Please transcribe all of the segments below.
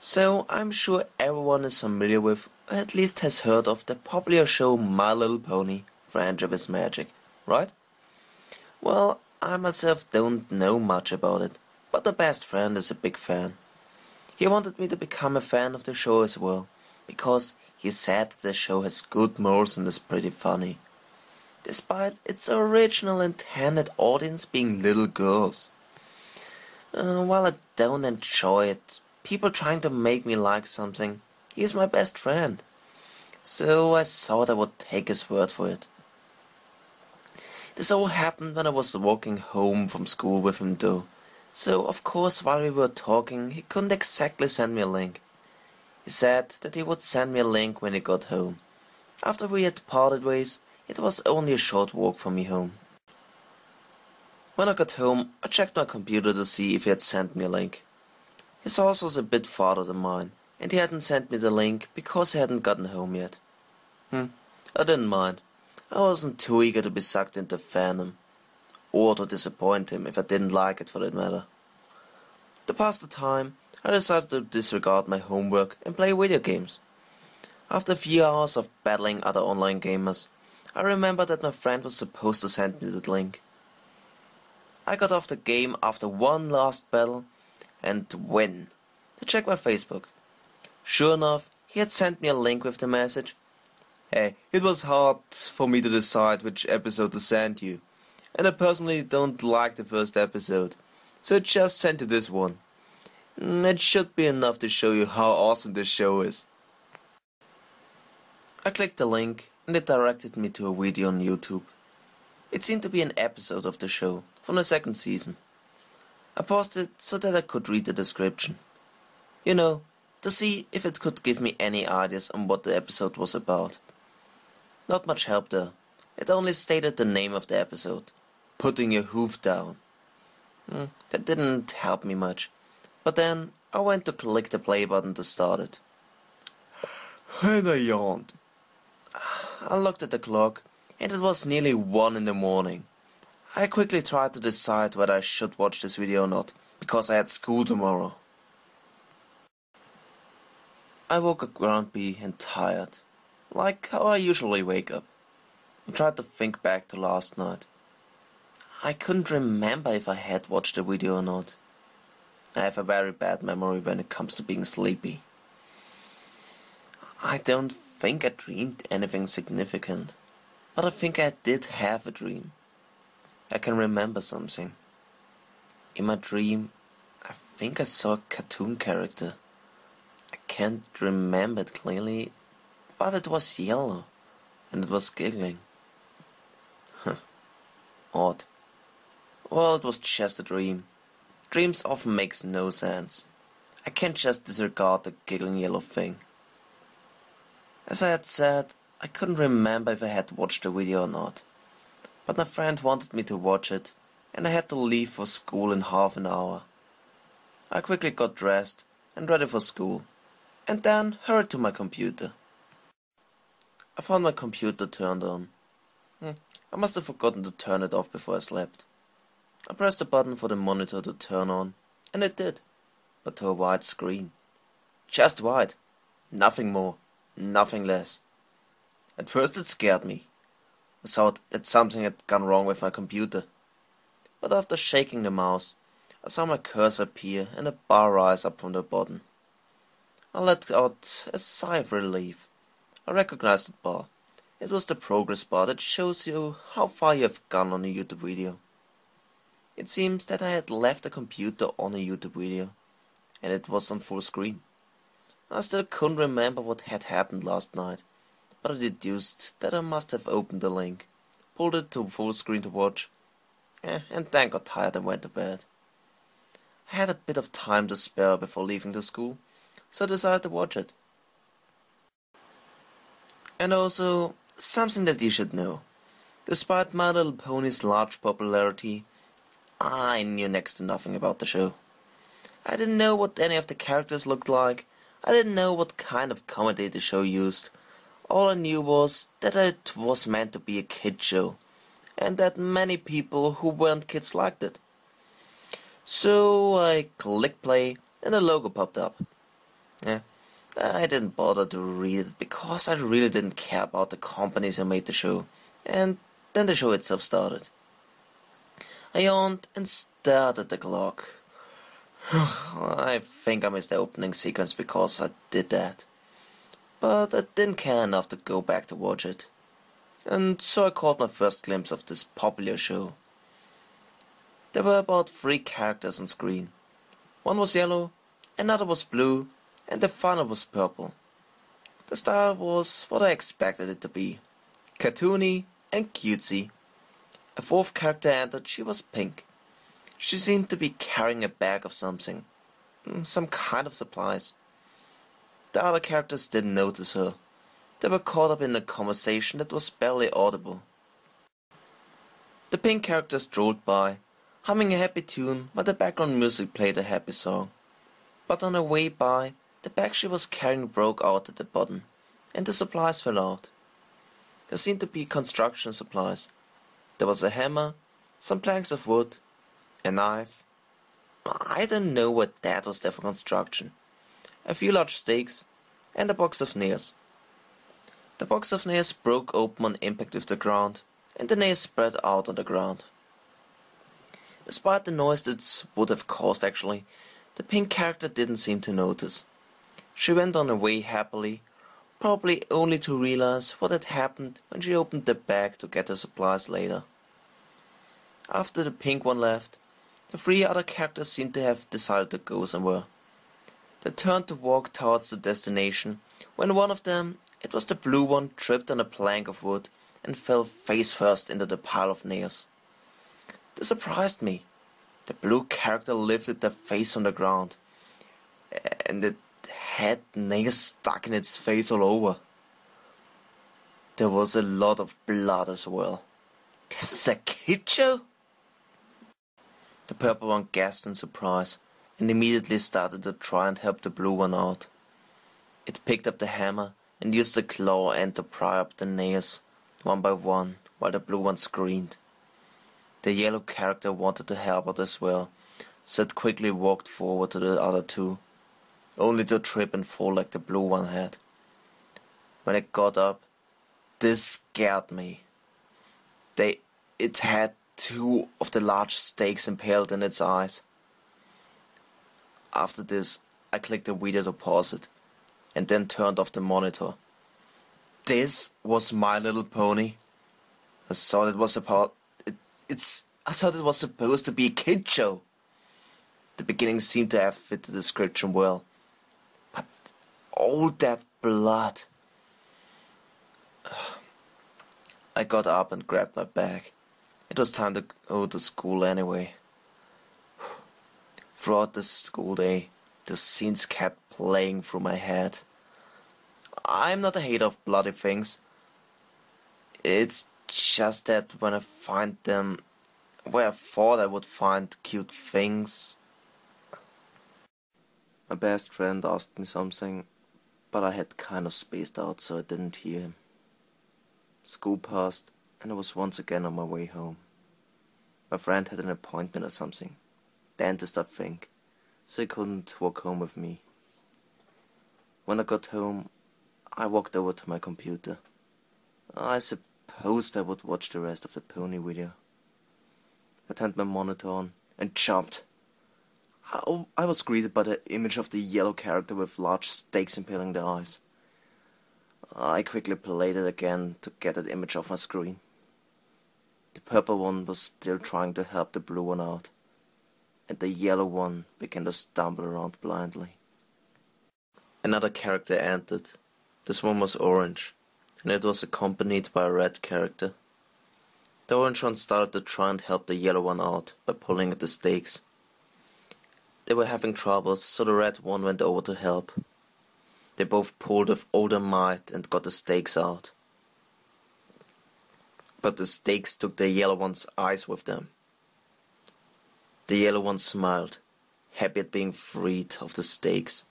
So I'm sure everyone is familiar with, or at least has heard of the popular show My Little Pony, Friendship is Magic, right? Well, I myself don't know much about it, but my best friend is a big fan. He wanted me to become a fan of the show as well, because he said the show has good morals and is pretty funny, despite its original intended audience being little girls. While I don't enjoy it, people trying to make me like something, he's my best friend. So I thought I would take his word for it. This all happened when I was walking home from school with him though. So of course while we were talking he couldn't exactly send me a link. He said that he would send me a link when he got home. After we had parted ways, it was only a short walk from me home. When I got home, I checked my computer to see if he had sent me a link. His house was a bit farther than mine, and he hadn't sent me the link because he hadn't gotten home yet. I didn't mind. I wasn't too eager to be sucked into fandom, or to disappoint him if I didn't like it for that matter. To pass the time, I decided to disregard my homework and play video games. After a few hours of battling other online gamers, I remembered that my friend was supposed to send me the link. I got off the game after one last battle and win to check my Facebook. Sure enough, he had sent me a link with the message, "Hey, it was hard for me to decide which episode to send you, and I personally don't like the first episode, so I just sent you this one. It should be enough to show you how awesome this show is." I clicked the link and it directed me to a video on YouTube. It seemed to be an episode of the show from the second season. I paused it so that I could read the description. You know, to see if it could give me any ideas on what the episode was about. Not much help there. It only stated the name of the episode, Putting Your Hoof Down. That didn't help me much. But then I went to click the play button to start it. And I yawned. I looked at the clock, and it was nearly 1 in the morning. I quickly tried to decide whether I should watch this video or not, because I had school tomorrow. I woke up grumpy and tired, like how I usually wake up. I tried to think back to last night. I couldn't remember if I had watched the video or not. I have a very bad memory when it comes to being sleepy. I don't think I dreamed anything significant, but I think I did have a dream. I can remember something. In my dream, I think I saw a cartoon character. I can't remember it clearly, but it was yellow, and it was giggling. Odd. Well, it was just a dream. Dreams often makes no sense. I can't just disregard the giggling yellow thing. As I had said, I couldn't remember if I had watched the video or not. But my friend wanted me to watch it, and I had to leave for school in half an hour. I quickly got dressed and ready for school, and then hurried to my computer. I found my computer turned on. I must have forgotten to turn it off before I slept. I pressed the button for the monitor to turn on, and it did, but to a white screen. Just white. Nothing more, nothing less. At first it scared me. I thought that something had gone wrong with my computer. But after shaking the mouse, I saw my cursor appear and a bar rise up from the bottom. I let out a sigh of relief. I recognized the bar. It was the progress bar that shows you how far you have gone on a YouTube video. It seems that I had left the computer on a YouTube video, and it was on full screen. I still couldn't remember what had happened last night, but I deduced that I must have opened the link, pulled it to full screen to watch, and then got tired and went to bed. I had a bit of time to spare before leaving to school, so I decided to watch it. And also, something that you should know. Despite My Little Pony's large popularity, I knew next to nothing about the show. I didn't know what any of the characters looked like. I didn't know what kind of comedy the show used. All I knew was that it was meant to be a kid show, and that many people who weren't kids liked it. So I clicked play, and the logo popped up. Yeah, I didn't bother to read it because I really didn't care about the companies who made the show. And then the show itself started. I yawned and stared at the clock. I think I missed the opening sequence because I did that. But I didn't care enough to go back to watch it. And so I caught my first glimpse of this popular show. There were about 3 characters on screen. One was yellow, another was blue, and the final was purple. The style was what I expected it to be. Cartoony and cutesy. A 4th character entered. She was pink. She seemed to be carrying a bag of something. Some kind of supplies. The other characters didn't notice her. They were caught up in a conversation that was barely audible. The pink character strolled by, humming a happy tune while the background music played a happy song. But on her way by, the bag she was carrying broke out at the bottom, and the supplies fell out. There seemed to be construction supplies. There was a hammer, some planks of wood, a knife. I don't know what that was there for construction. A few large stakes, and a box of nails. The box of nails broke open on impact with the ground, and the nails spread out on the ground. Despite the noise this would have caused actually, the pink character didn't seem to notice. She went on her way happily, probably only to realize what had happened when she opened the bag to get her supplies later. After the pink one left, the 3 other characters seemed to have decided to go somewhere. They turned to walk towards the destination when one of them, it was the blue one, tripped on a plank of wood and fell face first into the pile of nails. This surprised me. The blue character lifted their face on the ground, and it had nails stuck in its face all over. There was a lot of blood as well. This is a kid show? The purple one gasped in surprise and immediately started to try and help the blue one out. It picked up the hammer and used the claw end to pry up the nails one by one while the blue one screamed. The yellow character wanted to help out as well, so it quickly walked forward to the other 2, only to trip and fall like the blue one had. When it got up, this scared me. It had 2 of the large stakes impaled in its eyes. After this, I clicked the video to pause it, and then turned off the monitor. This was My Little Pony. I thought it was supposed to be a kid show. The beginning seemed to have fit the description well, but all that blood. I got up and grabbed my bag. It was time to go to school anyway. Throughout the school day, the scenes kept playing through my head. I'm not a hater of bloody things. It's just that when I find them where I thought I would find cute things. My best friend asked me something, but I had kind of spaced out, so I didn't hear him. School passed, and I was once again on my way home. My friend had an appointment or something. Dentist, I think, so he couldn't walk home with me. When I got home, I walked over to my computer. I supposed I would watch the rest of the pony video. I turned my monitor on and jumped. I was greeted by the image of the yellow character with large stakes impaling their eyes. I quickly played it again to get that image off my screen. The purple one was still trying to help the blue one out, and the yellow one began to stumble around blindly. Another character entered. This one was orange, and it was accompanied by a red character. The orange one started to try and help the yellow one out by pulling at the stakes. They were having troubles, so the red one went over to help. They both pulled with all their might and got the stakes out. But the stakes took the yellow one's eyes with them. The yellow one smiled, happy at being freed of the stakes.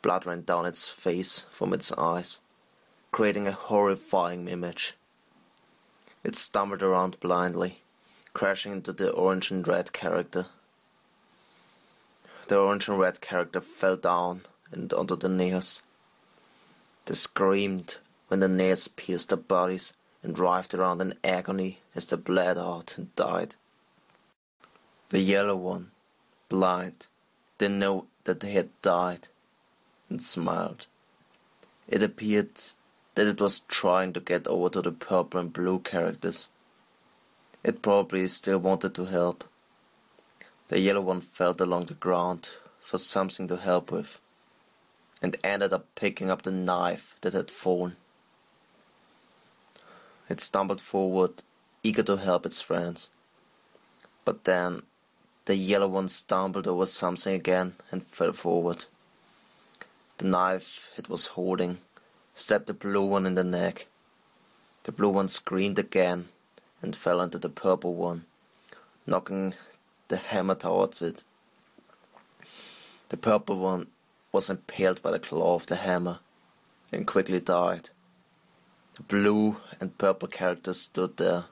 Blood ran down its face from its eyes, creating a horrifying image. It stumbled around blindly, crashing into the orange and red character. The orange and red character fell down and onto the nails. They screamed when the nails pierced their bodies and writhed around in agony as they bled out and died. The yellow one, blind, didn't know that they had died, and smiled. It appeared that it was trying to get over to the purple and blue characters. It probably still wanted to help. The yellow one felt along the ground for something to help with, and ended up picking up the knife that had fallen. It stumbled forward, eager to help its friends. But then, the yellow one stumbled over something again and fell forward. The knife it was holding stabbed the blue one in the neck. The blue one screamed again and fell into the purple one, knocking the hammer towards it. The purple one was impaled by the claw of the hammer and quickly died. The blue and purple characters stood there,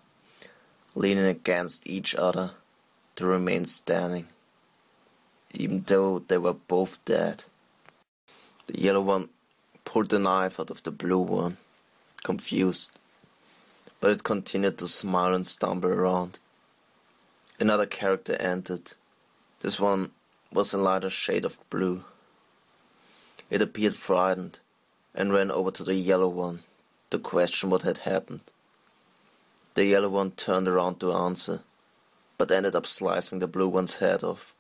leaning against each other to remain standing, even though they were both dead. The yellow one pulled the knife out of the blue one, confused, but it continued to smile and stumble around. Another character entered. This one was a lighter shade of blue. It appeared frightened and ran over to the yellow one to question what had happened. The yellow one turned around to answer, but ended up slicing the blue one's head off.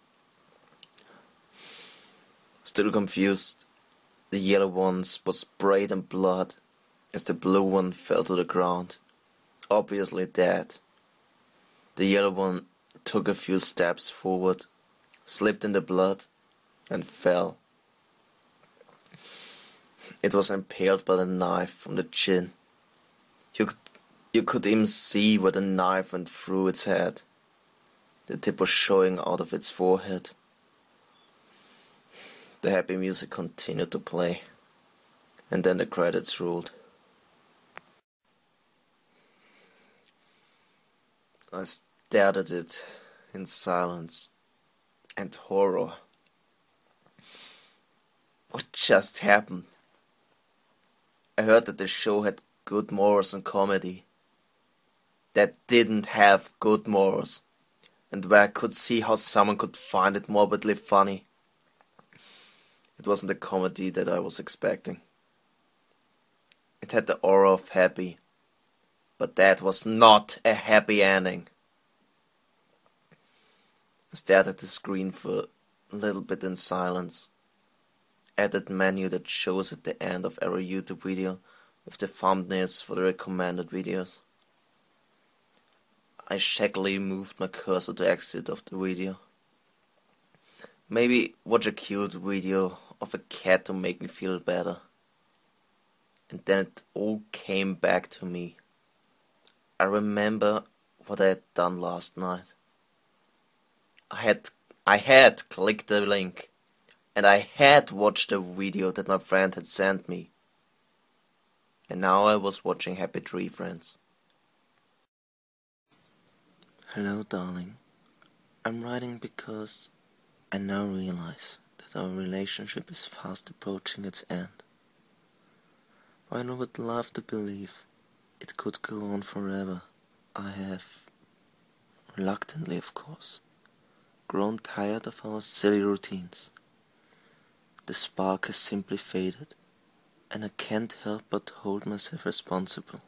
Still confused, the yellow one was sprayed in blood as the blue one fell to the ground, obviously dead. The yellow one took a few steps forward, slipped in the blood, and fell. It was impaled by the knife from the chin. You could even see where the knife went through its head. The tip was showing out of its forehead. The happy music continued to play, and then the credits rolled. I stared at it in silence and horror. What just happened? I heard that the show had good morals and comedy. That didn't have good morals, and where I could see how someone could find it morbidly funny. It wasn't the comedy that I was expecting. It had the aura of happy, but that was not a happy ending. I stared at the screen for a little bit in silence. At that menu that shows at the end of every YouTube video with the thumbnails for the recommended videos. I shakily moved my cursor to exit of the video. Maybe watch a cute video of a cat to make me feel better. And then it all came back to me. I remember what I had done last night. I had clicked the link, and I had watched the video that my friend had sent me. And now I was watching Happy Tree Friends. Hello, darling. I'm writing because I now realize that our relationship is fast approaching its end. While I would love to believe it could go on forever, I have, reluctantly of course, grown tired of our silly routines. The spark has simply faded, and I can't help but hold myself responsible.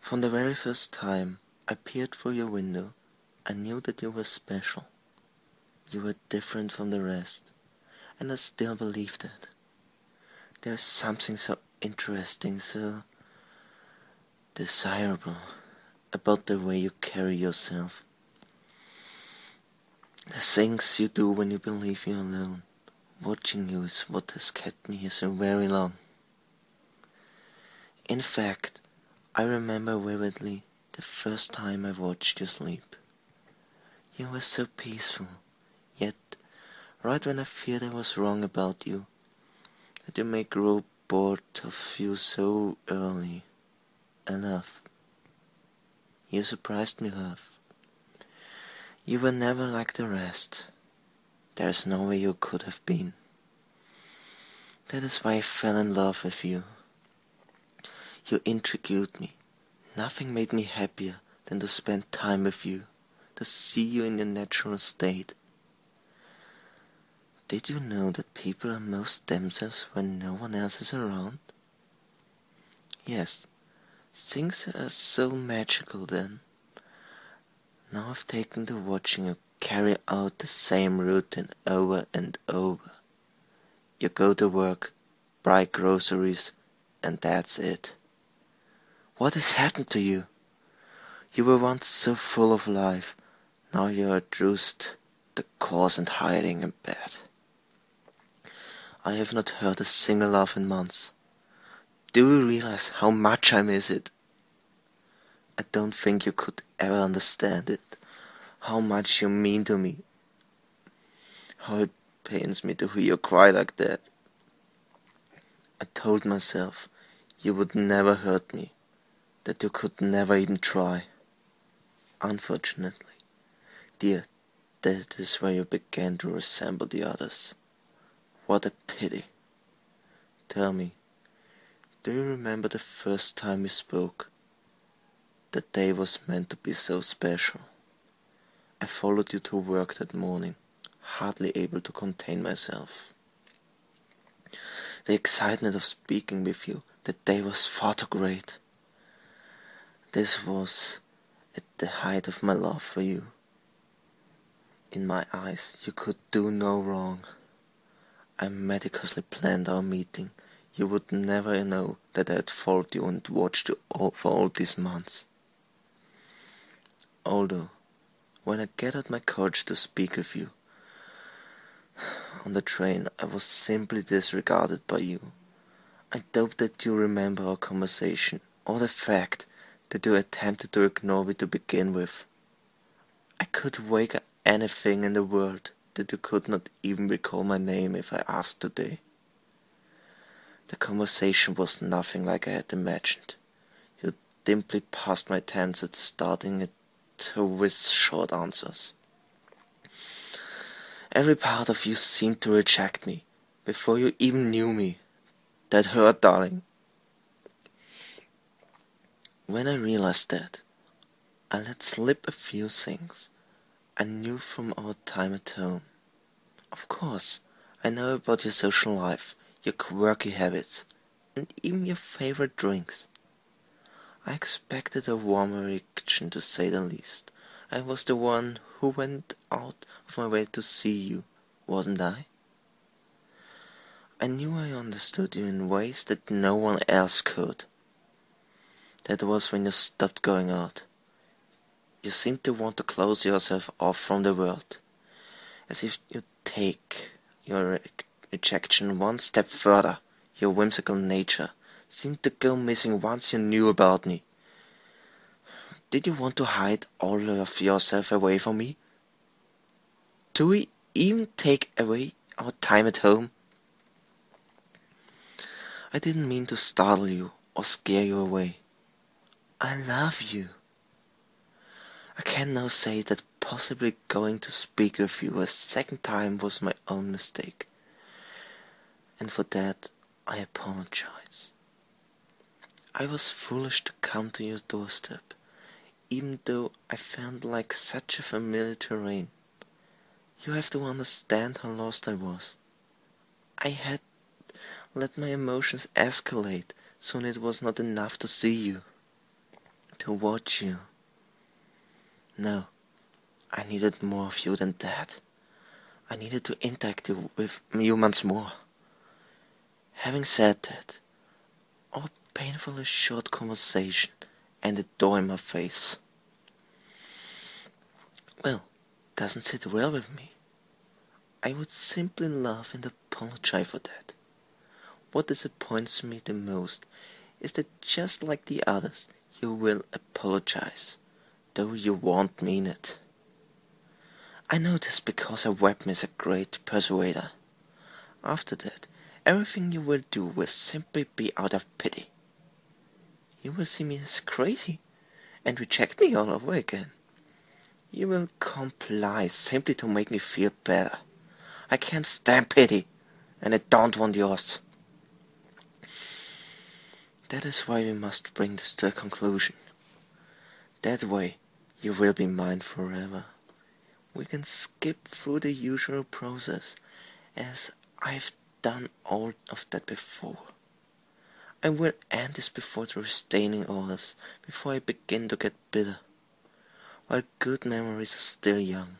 From the very first time I peered through your window, I knew that you were special. You were different from the rest, and I still believe that. There is something so interesting, so desirable about the way you carry yourself. The things you do when you believe you're alone. Watching you is what has kept me here so very long. In fact, I remember vividly the first time I watched you sleep. You were so peaceful, yet right when I feared I was wrong about you, that you may grow bored of you so early. Enough. You surprised me, love. You were never like the rest. There's no way you could have been. That is why I fell in love with you. You intrigued me. Nothing made me happier than to spend time with you, to see you in your natural state. Did you know that people are most themselves when no one else is around? Yes, things are so magical then. Now I've taken to watching you carry out the same routine over and over. You go to work, buy groceries, and that's it. What has happened to you? You were once so full of life. Now you are reduced to coarse and hiding in bed. I have not heard a single laugh in months. Do you realize how much I miss it? I don't think you could ever understand it. How much you mean to me. How it pains me to hear you cry like that. I told myself you would never hurt me, that you could never even try. Unfortunately, dear, that is where you began to resemble the others. What a pity. Tell me, do you remember the first time we spoke? The day was meant to be so special. I followed you to work that morning, hardly able to contain myself. The excitement of speaking with you that day was far too great. This was at the height of my love for you. In my eyes, you could do no wrong. I meticulously planned our meeting. You would never know that I had followed you and watched you for all these months. Although, when I gathered my courage to speak with you, on the train I was simply disregarded by you. I doubt that you remember our conversation, or the fact that you attempted to ignore me to begin with. I could wake up anything in the world that you could not even recall my name if I asked today. The conversation was nothing like I had imagined. You simply passed my attempts at starting it with short answers. Every part of you seemed to reject me, before you even knew me. That hurt, darling. When I realized that, I let slip a few things I knew from our time at home. Of course, I know about your social life, your quirky habits, and even your favorite drinks. I expected a warmer reaction, to say the least. I was the one who went out of my way to see you, wasn't I? I knew I understood you in ways that no one else could. That was when you stopped going out. You seemed to want to close yourself off from the world, as if you'd take your rejection one step further. Your whimsical nature seemed to go missing once you knew about me. Did you want to hide all of yourself away from me? Do we even take away our time at home? I didn't mean to startle you or scare you away. I love you. I can now say that possibly going to speak with you a second time was my own mistake, and for that I apologize. I was foolish to come to your doorstep, even though I felt like such a familiar terrain. You have to understand how lost I was. I had let my emotions escalate, soon it was not enough to see you, to watch you. No, I needed more of you than that. I needed to interact with humans more. Having said that, our painfully short conversation ended door in my face. Well, doesn't sit well with me. I would simply laugh and apologize for that. What disappoints me the most is that just like the others, you will apologize, though you won't mean it. I know this because a weapon is a great persuader. After that, everything you will do will simply be out of pity. You will see me as crazy and reject me all over again. You will comply simply to make me feel better. I can't stand pity, and I don't want yours. That is why we must bring this to a conclusion. That way, you will be mine forever. We can skip through the usual process, as I've done all of that before. I will end this before the restraining orders, before I begin to get bitter, while good memories are still young.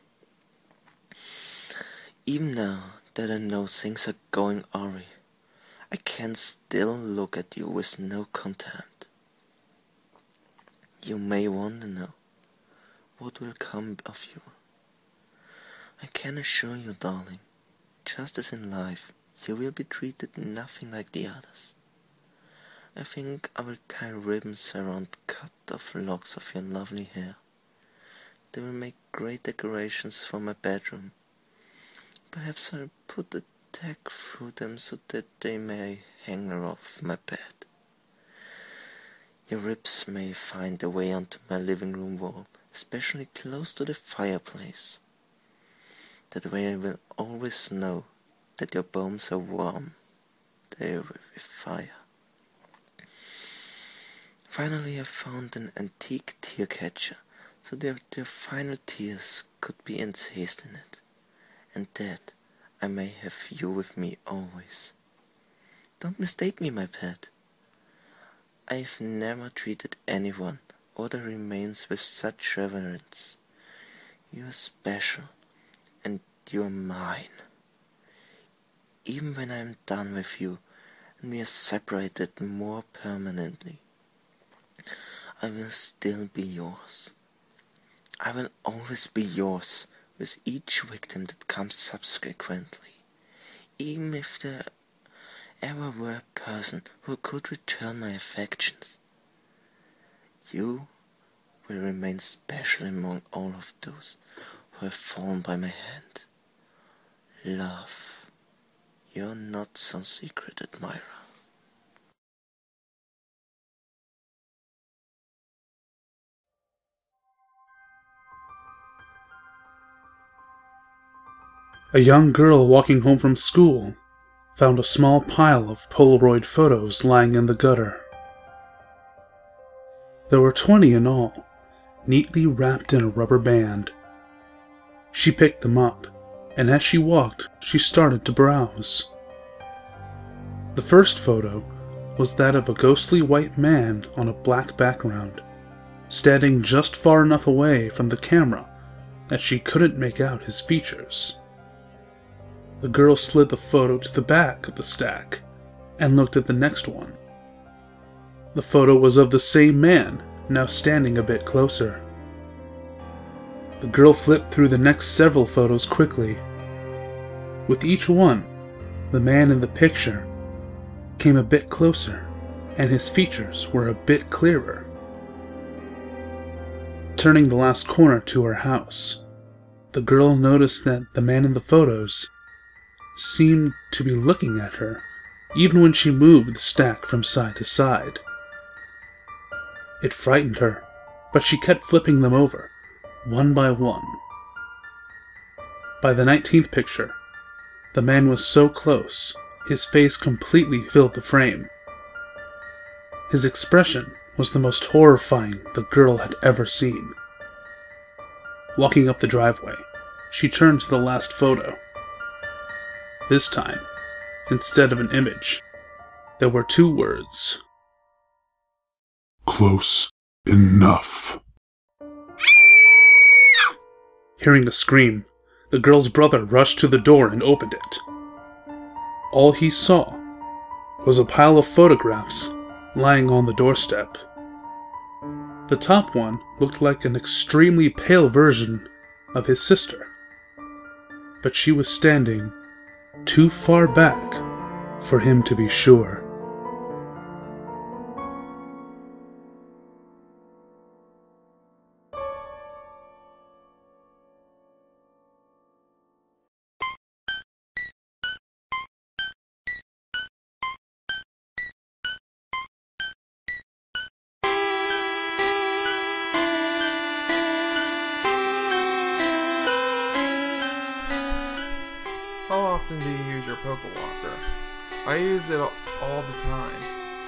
Even now that I know things are going awry, I can still look at you with no contempt. You may want to know what will come of you. I can assure you, darling, just as in life, you will be treated nothing like the others. I think I will tie ribbons around cut-off locks of your lovely hair. They will make great decorations for my bedroom. Perhaps I'll put a tag through them so that they may hang off my bed. Your ribs may find their way onto my living room wall, especially close to the fireplace. That way I will always know that your bones are warm there with fire. Finally I found an antique tear catcher, so that their final tears could be encased in it, and that I may have you with me always. Don't mistake me, my pet. I've never treated anyone or their remains with such reverence. You are special, and you are mine. Even when I am done with you, and we are separated more permanently, I will still be yours. I will always be yours with each victim that comes subsequently, even if there ever were a person who could return my affections. You will remain special among all of those who have fallen by my hand. Love, your not so secret admirer. A young girl walking home from school found a small pile of Polaroid photos lying in the gutter. There were 20 in all, neatly wrapped in a rubber band. She picked them up, and as she walked, she started to browse. The first photo was that of a ghostly white man on a black background, standing just far enough away from the camera that she couldn't make out his features. The girl slid the photo to the back of the stack and looked at the next one. The photo was of the same man, now standing a bit closer. The girl flipped through the next several photos quickly. With each one, the man in the picture came a bit closer, and his features were a bit clearer. Turning the last corner to her house, the girl noticed that the man in the photos seemed to be looking at her, even when she moved the stack from side to side. It frightened her, but she kept flipping them over, one by one. By the 19th picture, the man was so close, his face completely filled the frame. His expression was the most horrifying the girl had ever seen. Walking up the driveway, she turned to the last photo. This time, instead of an image, there were 2 words. Close enough. Hearing a scream, the girl's brother rushed to the door and opened it. All he saw was a pile of photographs lying on the doorstep. The top one looked like an extremely pale version of his sister, but she was standing too far back for him to be sure. How often do you use your Poke Walker? I use it all the time.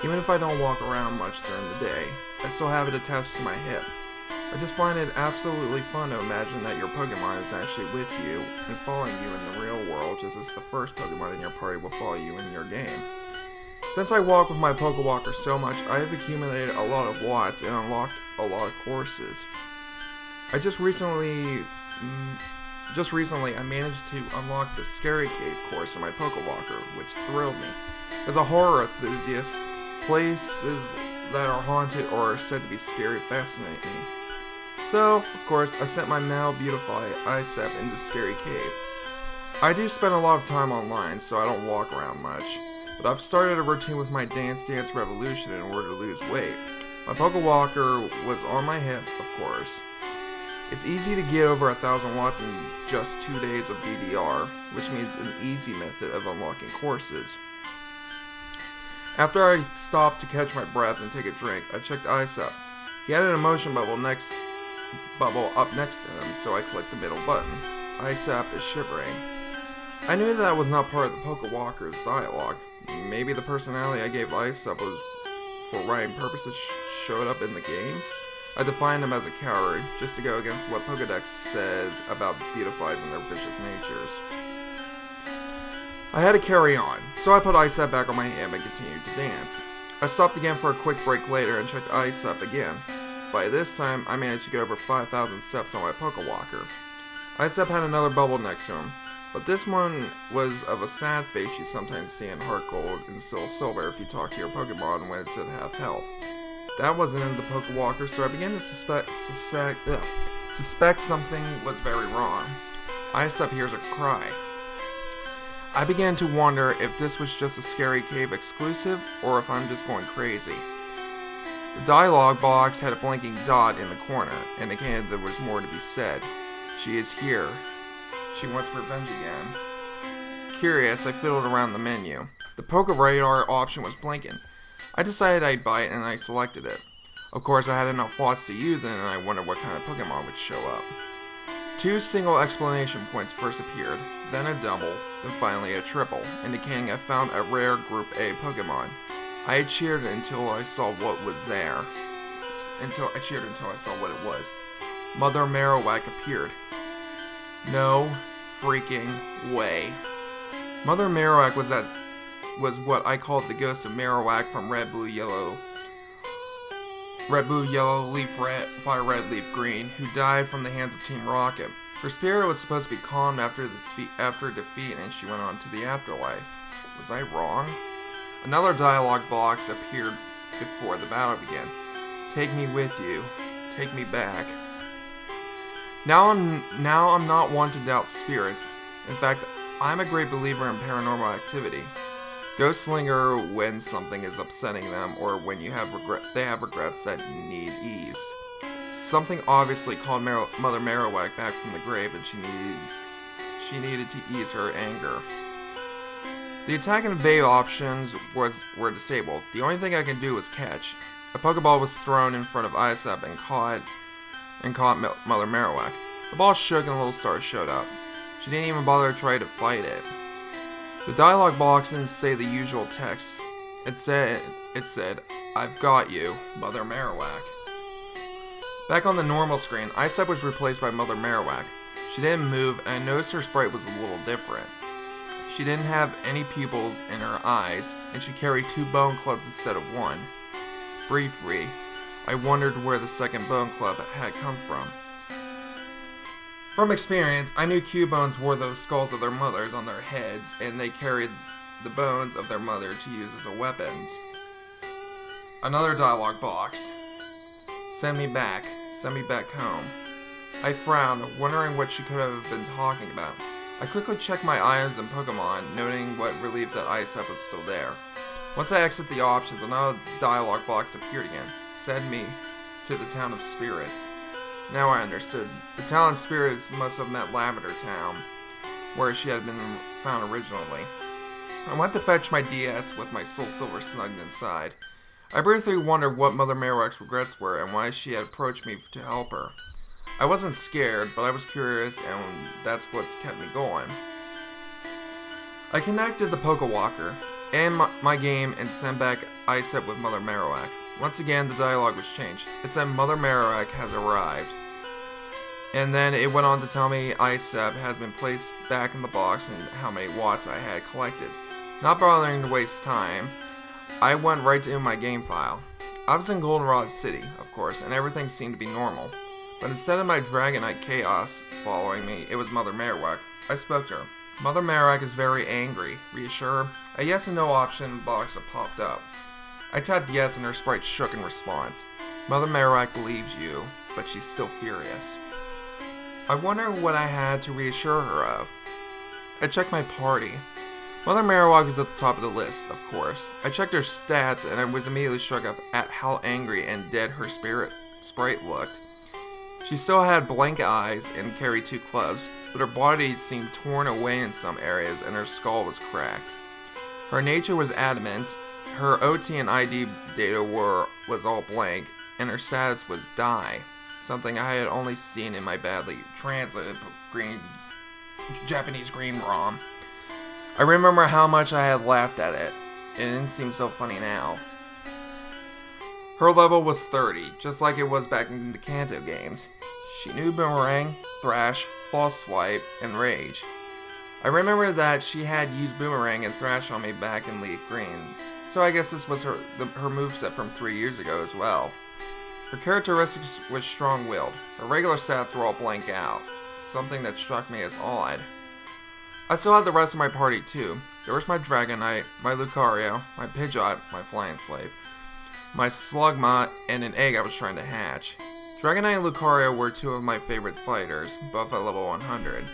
Even if I don't walk around much during the day, I still have it attached to my hip. I just find it absolutely fun to imagine that your Pokemon is actually with you and following you in the real world, just as the first Pokemon in your party will follow you in your game. Since I walk with my Pokewalker so much, I have accumulated a lot of watts and unlocked a lot of courses. I just recently I managed to unlock the Scary Cave course in my Pokewalker, which thrilled me. As a horror enthusiast, places that are haunted or are said to be scary fascinate me. So, of course, I sent my male Beautifly ISEP into Scary Cave. I do spend a lot of time online, so I don't walk around much, but I've started a routine with my Dance Dance Revolution in order to lose weight. My Pokewalker was on my hip, of course. It's easy to get over 1,000 watts in just 2 days of DDR, which means an easy method of unlocking courses. After I stopped to catch my breath and take a drink, I checked ISEP. He had an emotion bubble up next to him, so I clicked the middle button. ISEP is shivering. I knew that was not part of the Pokewalker's dialogue. Maybe the personality I gave ISEP was for writing purposes showed up in the games? I defined him as a coward, just to go against what Pokedex says about Beautifies and their vicious natures. I had to carry on, so I put ISEP back on my hip and continued to dance. I stopped again for a quick break later and checked ISEP again. By this time, I managed to get over 5,000 steps on my Pokewalker. ISEP had another bubble next to him, but this one was of a sad face you sometimes see in Heart Gold and Soul Silver if you talk to your Pokemon when it's at half health. That wasn't in the Pokewalker, so I began to suspect something was very wrong. ISEP hears a cry. I began to wonder if this was just a Scary Cave exclusive, or if I'm just going crazy. The dialogue box had a blinking dot in the corner, indicating there was more to be said. She is here. She wants revenge again. Curious, I fiddled around the menu. The Pokeradar option was blinking. I decided I'd buy it and I selected it. Of course, I had enough watts to use it and I wondered what kind of Pokemon would show up. 2 single exclamation points first appeared, then a double, then finally a triple, indicating I found a rare Group A Pokemon. I cheered until I saw what was there. Until I saw what it was. Mother Marowak appeared. No freaking way. Mother Marowak was what I called the ghost of Marowak from Red, Blue, Yellow, Leaf Red, Fire Red, Leaf Green, who died from the hands of Team Rocket. Her spirit was supposed to be calmed after defeat, and she went on to the afterlife. Was I wrong? Another dialogue box appeared before the battle began. Take me with you. Take me back. Now I'm not one to doubt spirits. In fact, I'm a great believer in paranormal activity. Ghosts linger when something is upsetting them, or when they have regrets that need eased. Something obviously called Mother Marowak back from the grave, and she needed to ease her anger. The attack and evade options were disabled. The only thing I could do was catch. A Pokeball was thrown in front of ISEP and caught Mother Marowak. The ball shook and a little star showed up. She didn't even bother to try to fight it. The dialogue box didn't say the usual text. It said, I've got you, Mother Marowak. Back on the normal screen, ISEP was replaced by Mother Marowak. She didn't move, and I noticed her sprite was a little different. She didn't have any pupils in her eyes, and she carried 2 bone clubs instead of 1. Briefly, I wondered where the second bone club had come from. From experience, I knew Cubones wore the skulls of their mothers on their heads, and they carried the bones of their mother to use as weapons. Another dialogue box. Send me back home. I frowned, wondering what she could have been talking about. I quickly checked my items and Pokemon, noting what relief that ISEP was still there. Once I exited the options, another dialogue box appeared again. Send me to the Town of Spirits. Now I understood. The Town of Spirits must have meant Lavender Town, where she had been found originally. I went to fetch my DS with my Soul Silver snugged inside. I briefly wondered what Mother Marowak's regrets were and why she had approached me to help her. I wasn't scared, but I was curious, and that's what's kept me going. I connected the Pokewalker. end my game and send back Isep with Mother Marowak. Once again, the dialogue was changed. It said Mother Marowak has arrived. And then it went on to tell me Isep has been placed back in the box and how many watts I had collected. Not bothering to waste time, I went right to my game file. I was in Goldenrod City, of course, and everything seemed to be normal. But instead of my Dragonite Chaos following me, it was Mother Marowak. I spoke to her. Mother Marowak is very angry. Reassure her. A yes and no option box popped up. I tapped yes and her sprite shook in response. Mother Marowak believes you, but she's still furious. I wonder what I had to reassure her of. I checked my party. Mother Marowak was at the top of the list, of course. I checked her stats and I was immediately struck up at how angry and dead her sprite looked. She still had blank eyes and carried 2 clubs, but her body seemed torn away in some areas and her skull was cracked. Her nature was adamant, her OT and ID data was all blank, and her status was die, something I had only seen in my badly translated Japanese Green ROM. I remember how much I had laughed at it. It didn't seem so funny now. Her level was 30, just like it was back in the Kanto games. She knew Boomerang, Thrash, False Swipe, and Rage. I remember that she had used Boomerang and Thrash on me back in Leaf Green, so I guess this was her moveset from 3 years ago as well. Her characteristics was strong-willed. Her regular stats were all blank out, something that struck me as odd. I still had the rest of my party too. There was my Dragonite, my Lucario, my Pidgeot, my Flying Slave, my Slugma, and an egg I was trying to hatch. Dragonite and Lucario were 2 of my favorite fighters, both at level 100.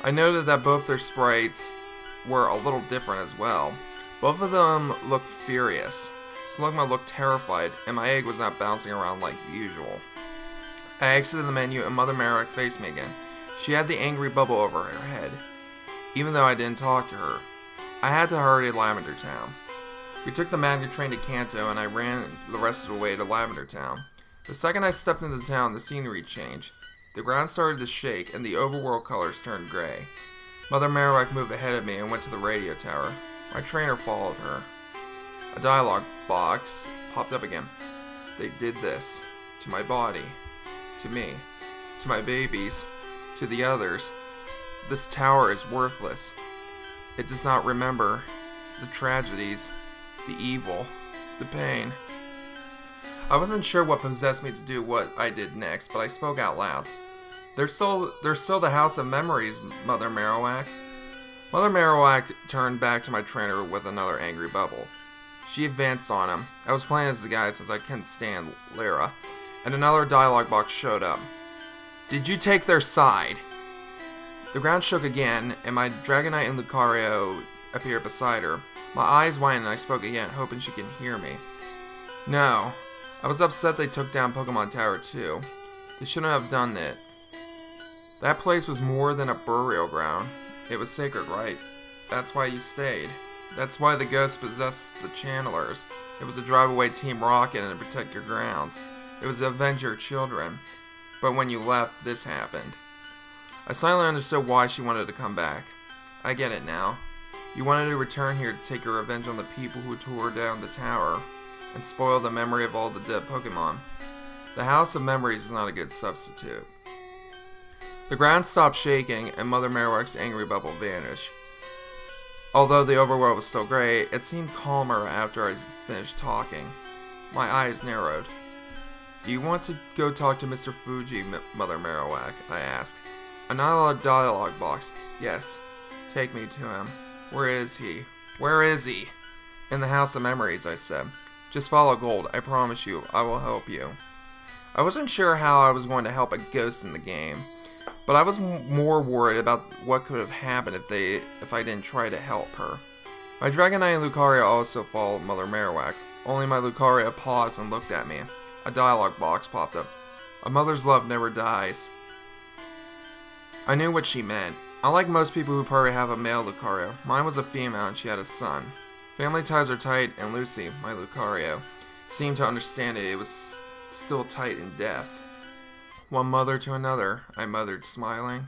I noted that both their sprites were a little different as well. Both of them looked furious. Slugma looked terrified, and my egg was not bouncing around like usual. I exited the menu and Mother Marowak faced me again. She had the angry bubble over her head, even though I didn't talk to her. I had to hurry to Lavender Town. We took the magnet train to Kanto and I ran the rest of the way to Lavender Town. The second I stepped into town, the scenery changed. The ground started to shake and the overworld colors turned gray. Mother Marowak moved ahead of me and went to the radio tower. My trainer followed her. A dialogue box popped up again. They did this. To my body. To me. To my babies. To the others. This tower is worthless. It does not remember the tragedies, the evil, the pain. I wasn't sure what possessed me to do what I did next, but I spoke out loud. There's still the House of Memories, Mother Marowak. Mother Marowak turned back to my trainer with another angry bubble. She advanced on him. I was playing as the guy since I couldn't stand Lyra, and another dialogue box showed up. Did you take their side? The ground shook again, and my Dragonite and Lucario appeared beside her. My eyes widened and I spoke again, hoping she could hear me. No. I was upset they took down Pokemon Tower 2. They shouldn't have done it. That place was more than a burial ground. It was sacred, right? That's why you stayed. That's why the ghosts possessed the channelers. It was to drive away Team Rocket and to protect your grounds. It was to avenge your children. But when you left, this happened. I finally understood why she wanted to come back. I get it now. You wanted to return here to take your revenge on the people who tore down the tower and spoil the memory of all the dead Pokemon. The House of Memories is not a good substitute. The ground stopped shaking and Mother Marowak's angry bubble vanished. Although the overworld was still gray, it seemed calmer after I finished talking. My eyes narrowed. Do you want to go talk to Mr. Fuji, Mother Marowak? I asked. Another dialogue box. Yes. Take me to him. Where is he? Where is he? In the House of Memories, I said. Just follow Gold. I promise you, I will help you. I wasn't sure how I was going to help a ghost in the game, but I was more worried about what could have happened if I didn't try to help her. My Dragonite and Lucario also followed Mother Marowak. Only my Lucario paused and looked at me. A dialogue box popped up. A mother's love never dies. I knew what she meant. Unlike most people who probably have a male Lucario, mine was a female and she had a son. Family ties are tight, and Lucy, my Lucario, seemed to understand it. It was still tight in death. One mother to another, I muttered, smiling.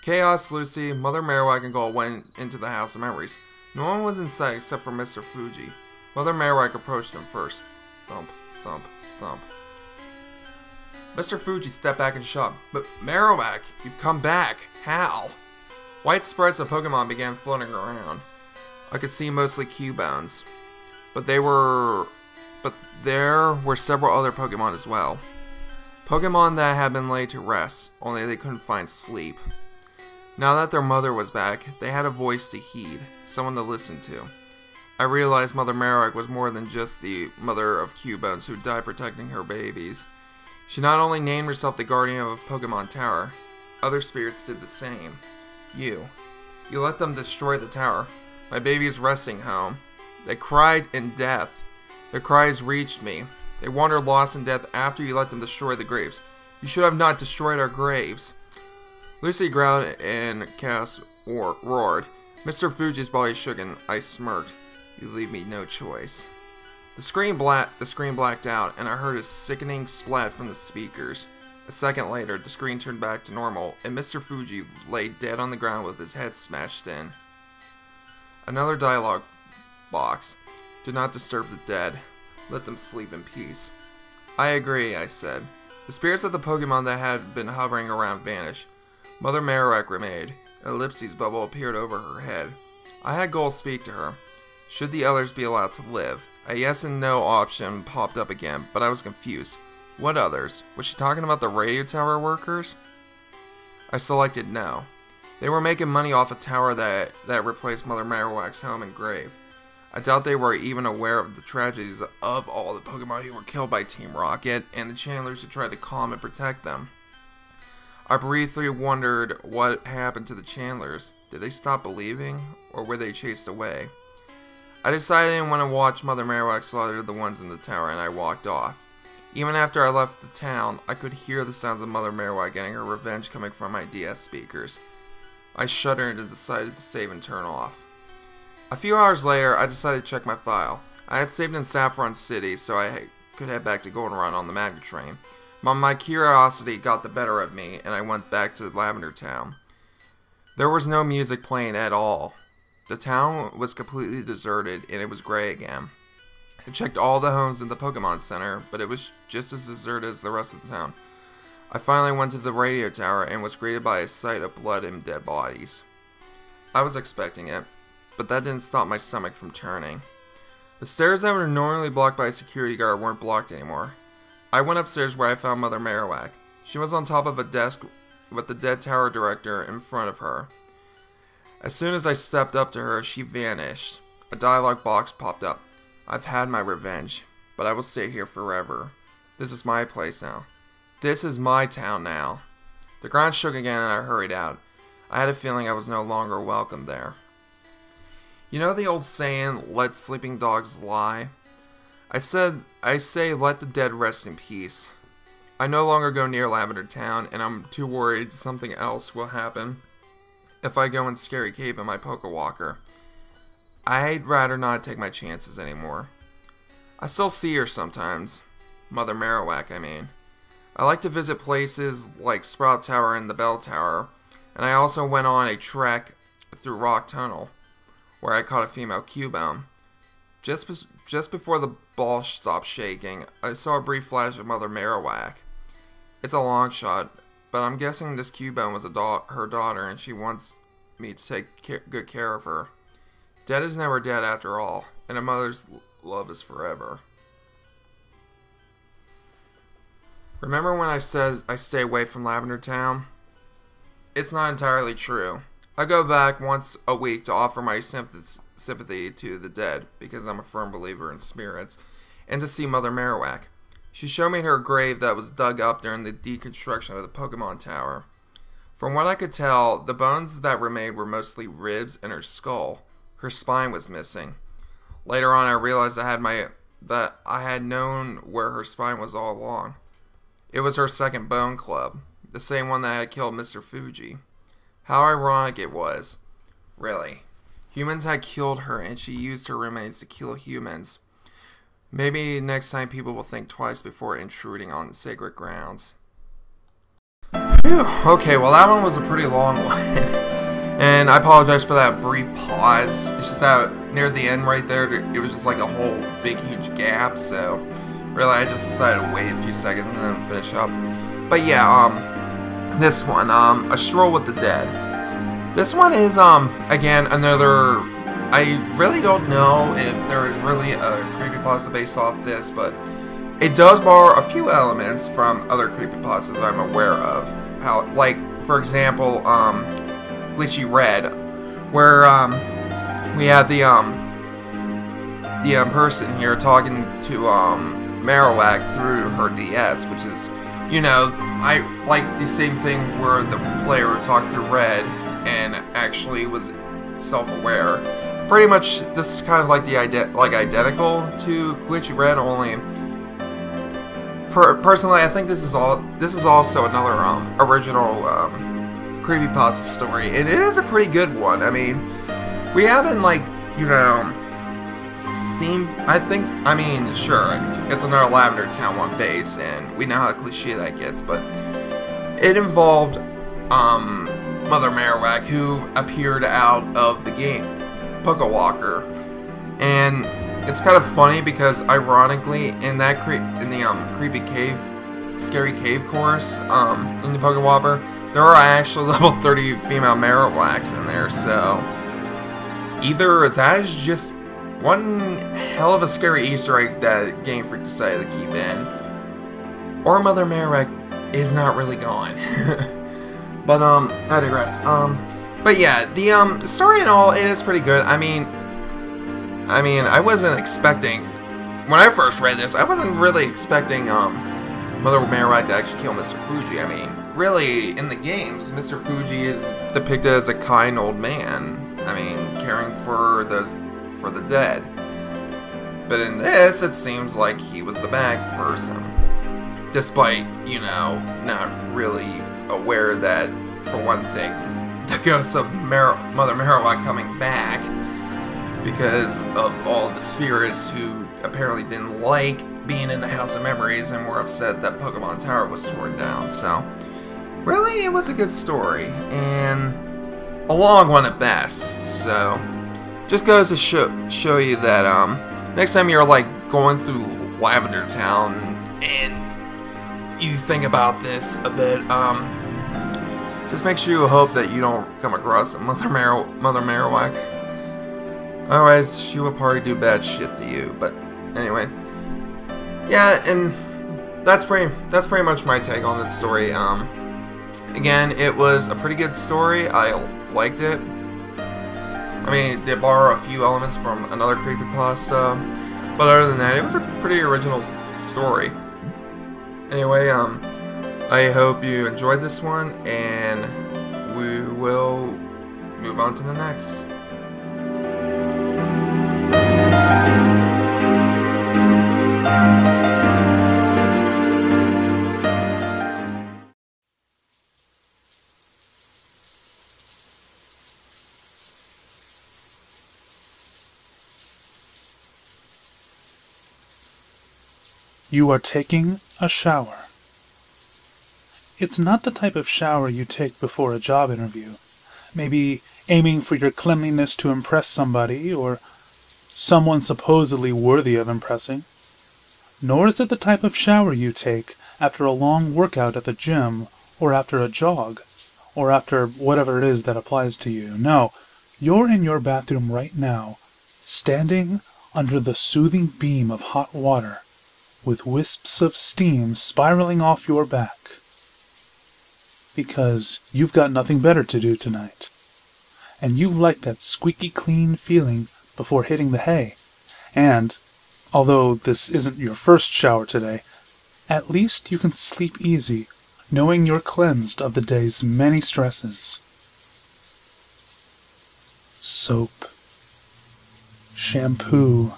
Chaos, Lucy, Mother Marowak, and Gold went into the House of Memories. No one was in sight except for Mr. Fuji. Mother Marowak approached him first. Thump, thump, thump. Mr. Fuji stepped back and shocked. But Marowak, you've come back. How? White sprites of Pokemon began floating around. I could see mostly Cubones. But there were several other Pokemon as well. Pokemon that had been laid to rest, only they couldn't find sleep. Now that their mother was back, they had a voice to heed, someone to listen to. I realized Mother Marowak was more than just the mother of Cubones who died protecting her babies. She not only named herself the guardian of Pokemon Tower, other spirits did the same. You let them destroy the tower. My baby's resting home. They cried in death. Their cries reached me. They wandered lost in death after you let them destroy the graves. You should have not destroyed our graves. Lucy growled and Cass roared. Mr. Fuji's body shook and I smirked. You leave me no choice. The screen blacked out and I heard a sickening splat from the speakers. A second later, the screen turned back to normal and Mr. Fuji lay dead on the ground with his head smashed in. Another dialogue box. Do not disturb the dead. Let them sleep in peace. I agree, I said. The spirits of the Pokemon that had been hovering around vanished. Mother Marowak remained. An ellipses bubble appeared over her head. I had Gold speak to her. Should the others be allowed to live? A yes and no option popped up again, but I was confused. What others? Was she talking about the radio tower workers? I selected no. They were making money off a tower that replaced Mother Marowak's home and grave. I doubt they were even aware of the tragedies of all the Pokemon who were killed by Team Rocket and the Chandlers who tried to calm and protect them. I briefly wondered what happened to the Chandlers. Did they stop believing, or were they chased away? I decided I didn't want to watch Mother Marowak slaughter the ones in the tower, and I walked off. Even after I left the town, I could hear the sounds of Mother Marowak getting her revenge coming from my DS speakers. I shuddered and decided to save and turn off. A few hours later, I decided to check my file. I had saved in Saffron City, so I could head back to Goldenrod on the Magnet Train. But my curiosity got the better of me, and I went back to Lavender Town. There was no music playing at all. The town was completely deserted, and it was gray again. I checked all the homes in the Pokemon Center, but it was just as deserted as the rest of the town. I finally went to the radio tower and was greeted by a sight of blood and dead bodies. I was expecting it, but that didn't stop my stomach from turning. The stairs that were normally blocked by a security guard weren't blocked anymore. I went upstairs where I found Mother Marowak. She was on top of a desk with the dead tower director in front of her. As soon as I stepped up to her, she vanished. A dialogue box popped up. I've had my revenge, but I will stay here forever. This is my place now. This is my town now. The ground shook again and I hurried out. I had a feeling I was no longer welcome there. You know the old saying, let sleeping dogs lie? I say let the dead rest in peace. I no longer go near Lavender Town, and I'm too worried something else will happen if I go in Scary Cave in my Pokewalker. I'd rather not take my chances anymore. I still see her sometimes. Mother Marowak, I mean. I like to visit places like Sprout Tower and the Bell Tower, and I also went on a trek through Rock Tunnel, where I caught a female Cubone. Just before the ball stopped shaking, I saw a brief flash of Mother Marowak. It's a long shot, but I'm guessing this Cubone was her daughter and she wants me to take good care of her. Dead is never dead after all, and a mother's love is forever. Remember when I said I stay away from Lavender Town? It's not entirely true. I go back once a week to offer my sympathy to the dead, because I'm a firm believer in spirits, and to see Mother Marowak. She showed me her grave that was dug up during the deconstruction of the Pokemon Tower. From what I could tell, the bones that remained were mostly ribs and her skull. Her spine was missing. Later on, I realized that I had known where her spine was all along. It was her second bone club, the same one that had killed Mr. Fuji. How ironic it was. Really. Humans had killed her and she used her remains to kill humans. Maybe next time people will think twice before intruding on sacred grounds. Whew. Okay, well that one was a pretty long one. And I apologize for that brief pause. It's just that near the end right there, it was just like a whole big huge gap. So really, I just decided to wait a few seconds and then finish up. But yeah, this one, A Stroll with the Dead. This one is again another. I really don't know if there is really a creepypasta based off this, but it does borrow a few elements from other creepypastas I'm aware of. How, like, for example, Glitchy Red, where we had the person here talking to Marowak through her DS, which is, you know, I like the same thing where the player would talk through Red and actually was self-aware. Pretty much, this is kind of like the identical to Glitchy Red, only personally, I think this is also another original creepypasta story, and it is a pretty good one. I mean, we haven't sure, it's another Lavender Town one base, and we know how cliche that gets, but it involved Mother Marowak, who appeared out of the game Pokewalker, and it's kind of funny because ironically in the creepy cave, scary cave course in the Pokewalker, there are actually level 30 female Marowaks in there. So either that is just one hell of a scary Easter egg that Game Freak decided to keep in, or Mother Marowak is not really gone. But I digress. But yeah, the story and all, it is pretty good. I mean, I wasn't expecting, when I first read this, I wasn't really expecting Mother Marowak to actually kill Mr. Fuji. I mean, really, in the games, Mr. Fuji is depicted as a kind old man. I mean, caring for the dead. But in this, it seems like he was the bad person, despite, you know, not really aware that, for one thing, the ghost of Mother Marowak coming back because of all the spirits who apparently didn't like being in the House of Memories and were upset that Pokemon Tower was torn down. So, really, it was a good story, and a long one at best. So, just goes to show you that next time you're like going through Lavender Town and you think about this a bit, just make sure you hope that you don't come across Mother Marowak. Otherwise, she will probably do bad shit to you. But anyway, yeah, and that's pretty much my take on this story. Again, it was a pretty good story. I liked it. I mean, it did borrow a few elements from another creepypasta, but other than that, it was a pretty original story. Anyway, I hope you enjoyed this one, and we will move on to the next. You are taking a shower. It's not the type of shower you take before a job interview, maybe aiming for your cleanliness to impress somebody or someone supposedly worthy of impressing. Nor is it the type of shower you take after a long workout at the gym, or after a jog, or after whatever it is that applies to you. No, you're in your bathroom right now, standing under the soothing beam of hot water, with wisps of steam spiraling off your back. Because you've got nothing better to do tonight. And you like that squeaky clean feeling before hitting the hay. And, although this isn't your first shower today, at least you can sleep easy, knowing you're cleansed of the day's many stresses. Soap. Shampoo.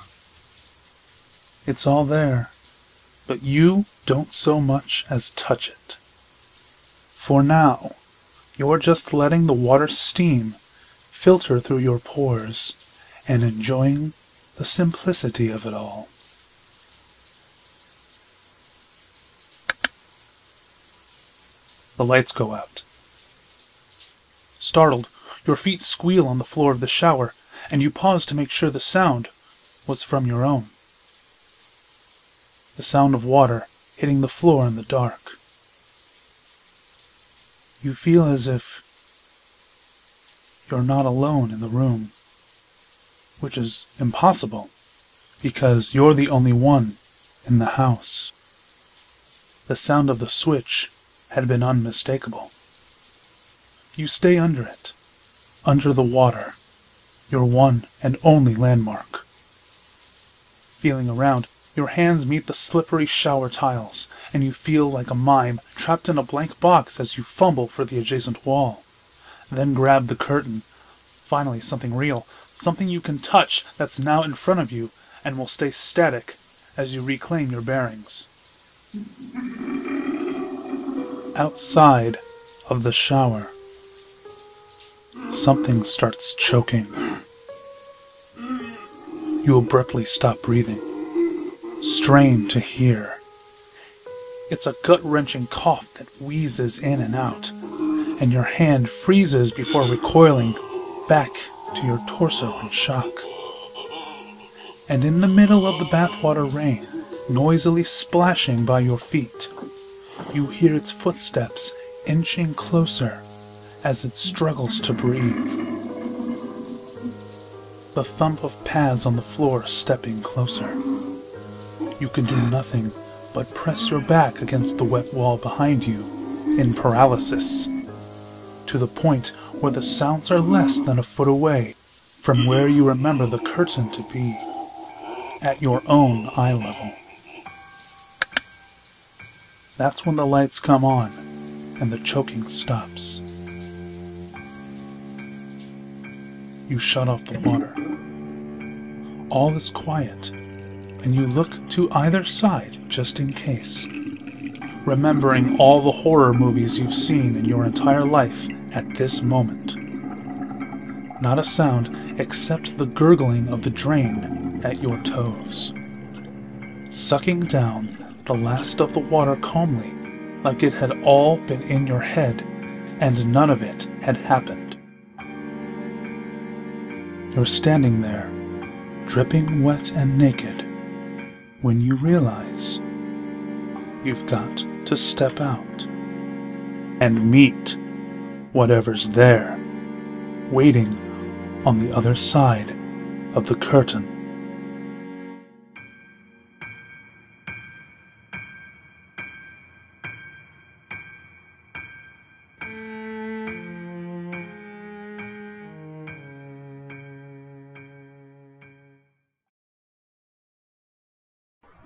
It's all there, but you don't so much as touch it. For now, you're just letting the water steam filter through your pores and enjoying the simplicity of it all. The lights go out. Startled, Your feet squeal on the floor of the shower, and you pause to make sure the sound was from your own. The sound of water hitting the floor in the dark. You feel as if you're not alone in the room, which is impossible, because you're the only one in the house. The sound of the switch had been unmistakable. You stay under it, under the water, your one and only landmark. Feeling around, your hands meet the slippery shower tiles, and you feel like a mime trapped in a blank box as you fumble for the adjacent wall. Then grab the curtain. Finally, something real, something you can touch that's now in front of you and will stay static as you reclaim your bearings. Outside of the shower, something starts choking. You abruptly stop breathing, strain to hear. It's a gut-wrenching cough that wheezes in and out, and your hand freezes before recoiling back to your torso in shock. And in the middle of the bathwater rain, noisily splashing by your feet, you hear its footsteps inching closer as it struggles to breathe. The thump of pads on the floor stepping closer. You can do nothing but press your back against the wet wall behind you in paralysis, to the point where the sounds are less than a foot away from where you remember the curtain to be, at your own eye level. That's when the lights come on and the choking stops. You shut off the water. All is quiet, and you look to either side just in case, remembering all the horror movies you've seen in your entire life at this moment. Not a sound except the gurgling of the drain at your toes, sucking down the last of the water calmly, like it had all been in your head and none of it had happened. You're standing there, dripping wet and naked, when you realize you've got to step out and meet whatever's there, waiting on the other side of the curtain.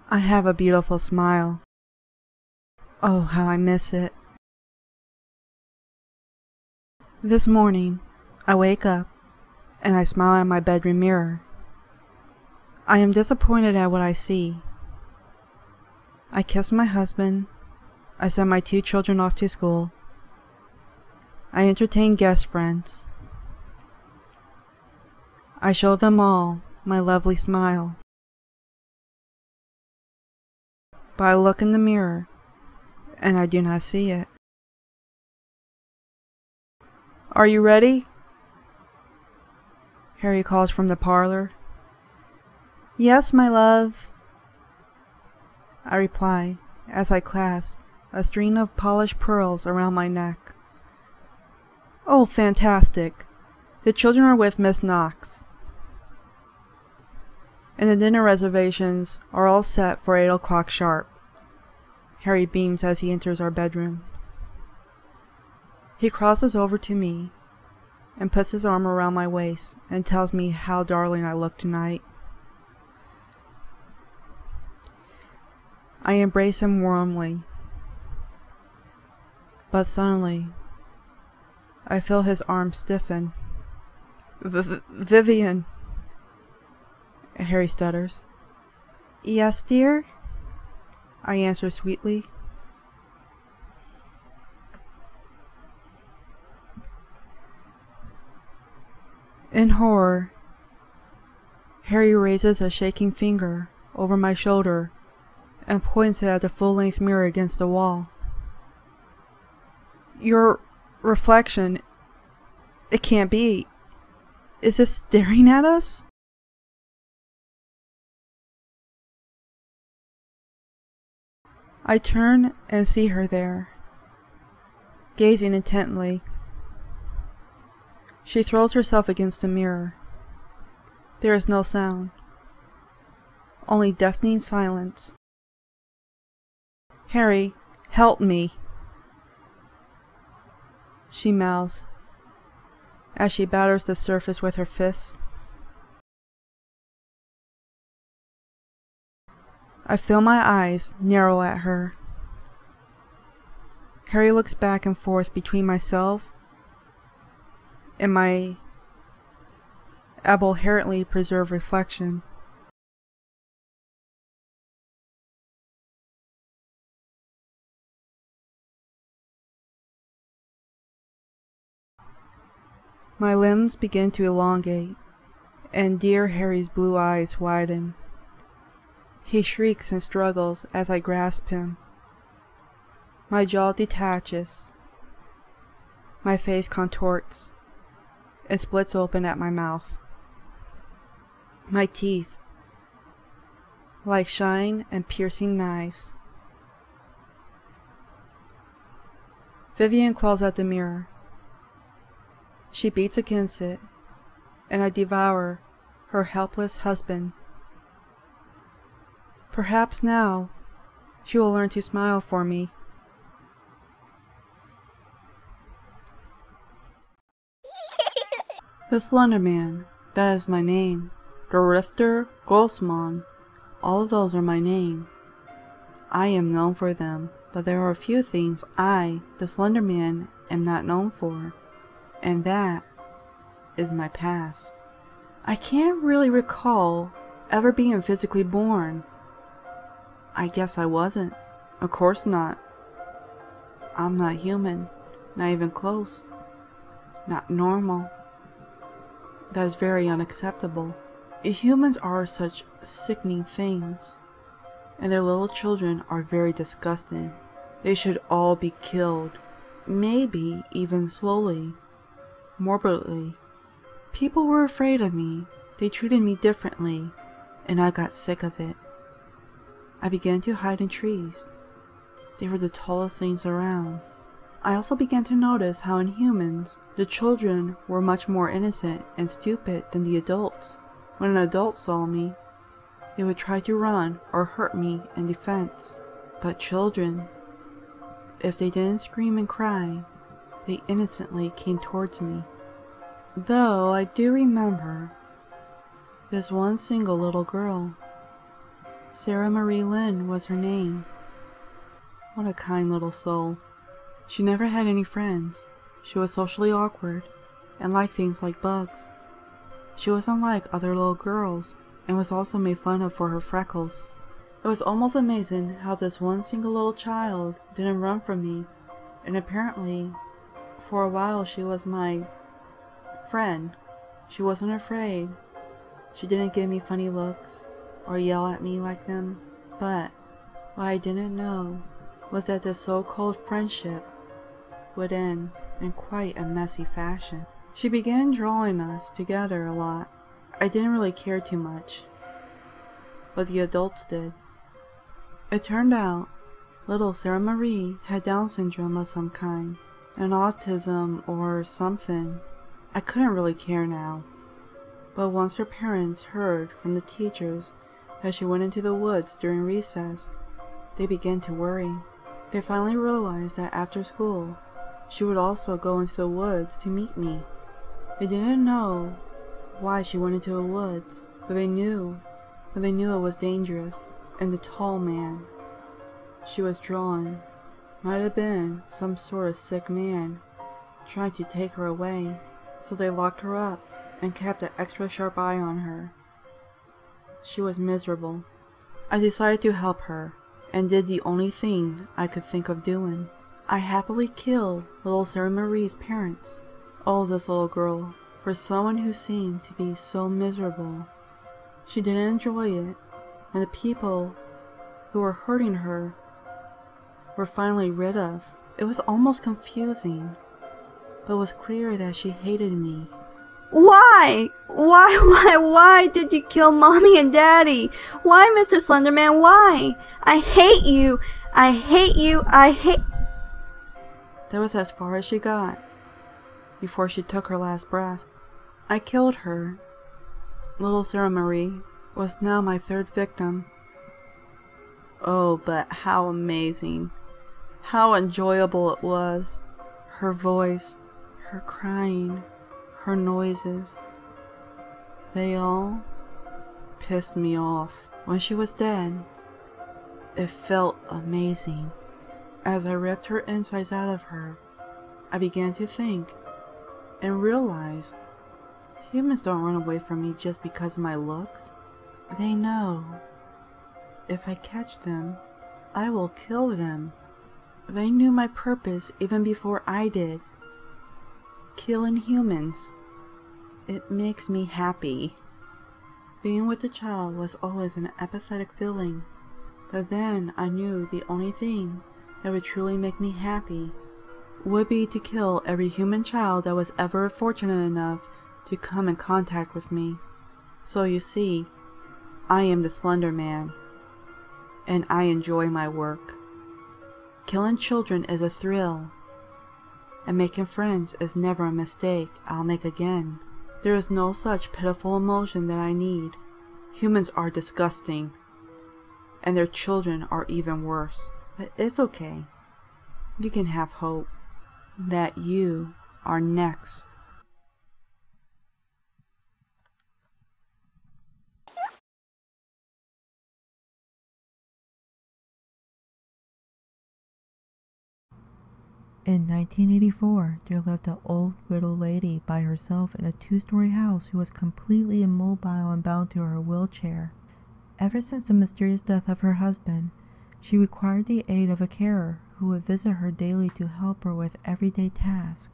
I have a beautiful smile. Oh, how I miss it. This morning, I wake up and I smile at my bedroom mirror. I am disappointed at what I see. I kiss my husband. I send my 2 children off to school. I entertain guest friends. I show them all my lovely smile. But I look in the mirror, and I do not see it. "Are you ready?" Harry calls from the parlor. "Yes, my love," I reply as I clasp a string of polished pearls around my neck. "Oh, fantastic. The children are with Miss Knox. And the dinner reservations are all set for 8 o'clock sharp." Harry beams as he enters our bedroom. He crosses over to me and puts his arm around my waist and tells me how darling I look tonight. I embrace him warmly, but suddenly I feel his arm stiffen. "Vivian," Harry stutters. "Yes, dear?" I answer sweetly. In horror, Harry raises a shaking finger over my shoulder and points it at the full-length mirror against the wall. "Your reflection, It can't be. Is it staring at us? I turn and see her there, gazing intently. She throws herself against the mirror. There is no sound, only deafening silence. "Harry, help me," she mouths as she batters the surface with her fists. I feel my eyes narrow at her. Harry looks back and forth between myself and my abhorrently preserved reflection. My limbs begin to elongate, and dear Harry's blue eyes widen. He shrieks and struggles as I grasp him. My jaw detaches. My face contorts. It splits open at my mouth. My teeth, like shine and piercing knives. Vivian claws at the mirror. She beats against it, and I devour her helpless husband. Perhaps now she will learn to smile for me. The Slender Man, that is my name. Grifter, Grossman, all of those are my name. I am known for them, but there are a few things I, the Slender Man, am not known for, and that is my past. I can't really recall ever being physically born. I guess I wasn't. Of course not. I'm not human. Not even close. Not normal. That is very unacceptable. Humans are such sickening things, and their little children are very disgusting. They should all be killed. Maybe even slowly. Morbidly. People were afraid of me. They treated me differently, and I got sick of it. I began to hide in trees. They were the tallest things around. I also began to notice how in humans, the children were much more innocent and stupid than the adults. When an adult saw me, they would try to run or hurt me in defense. But children, if they didn't scream and cry, they innocently came towards me. Though I do remember this one single little girl. Sarah Marie Lynn was her name. What a kind little soul. She never had any friends. She was socially awkward and liked things like bugs. She was unlike other little girls and was also made fun of for her freckles. It was almost amazing how this one single little child didn't run from me, and apparently for a while she was my friend. She wasn't afraid. She didn't give me funny looks or yell at me like them, but what I didn't know was that this so-called friendship would end in quite a messy fashion. She began drawing us together a lot. I didn't really care too much, but the adults did. It turned out little Sarah Marie had Down syndrome of some kind, and autism or something. I couldn't really care now. But once her parents heard from the teachers that she went into the woods during recess, they began to worry. They finally realized that after school, she would also go into the woods to meet me. They didn't know why she went into the woods, but they knew it was dangerous, and the tall man she was drawing might have been some sort of sick man trying to take her away. So they locked her up and kept an extra sharp eye on her. She was miserable. I decided to help her, and did the only thing I could think of doing. I happily killed little Sarah Marie's parents. Oh, this little girl, for someone who seemed to be so miserable. She didn't enjoy it, and the people who were hurting her were finally rid of. It was almost confusing. but it was clear that she hated me. Why? Why did you kill Mommy and Daddy? Why, Mr. Slenderman, why? I hate you! I hate you! I hate... That was as far as she got, before she took her last breath. I killed her. Little Sarah Marie was now my third victim. Oh, but how amazing. How enjoyable it was. Her voice, her crying, her noises. They all pissed me off. When she was dead, it felt amazing. As I ripped her insides out of her, I began to think and realize humans don't run away from me just because of my looks. They know if I catch them, I will kill them. They knew my purpose even before I did. Killing humans. It makes me happy. Being with the child was always an apathetic feeling, but then I knew the only thing that would truly make me happy would be to kill every human child that was ever fortunate enough to come in contact with me. So you see, I am the Slender Man, and I enjoy my work. Killing children is a thrill, and making friends is never a mistake I'll make again. There is no such pitiful emotion that I need. Humans are disgusting, and their children are even worse. But it's okay. You can have hope that you are next. In 1984, there lived an old widow lady by herself in a two-story house who was completely immobile and bound to her wheelchair. Ever since the mysterious death of her husband, she required the aid of a carer who would visit her daily to help her with everyday tasks.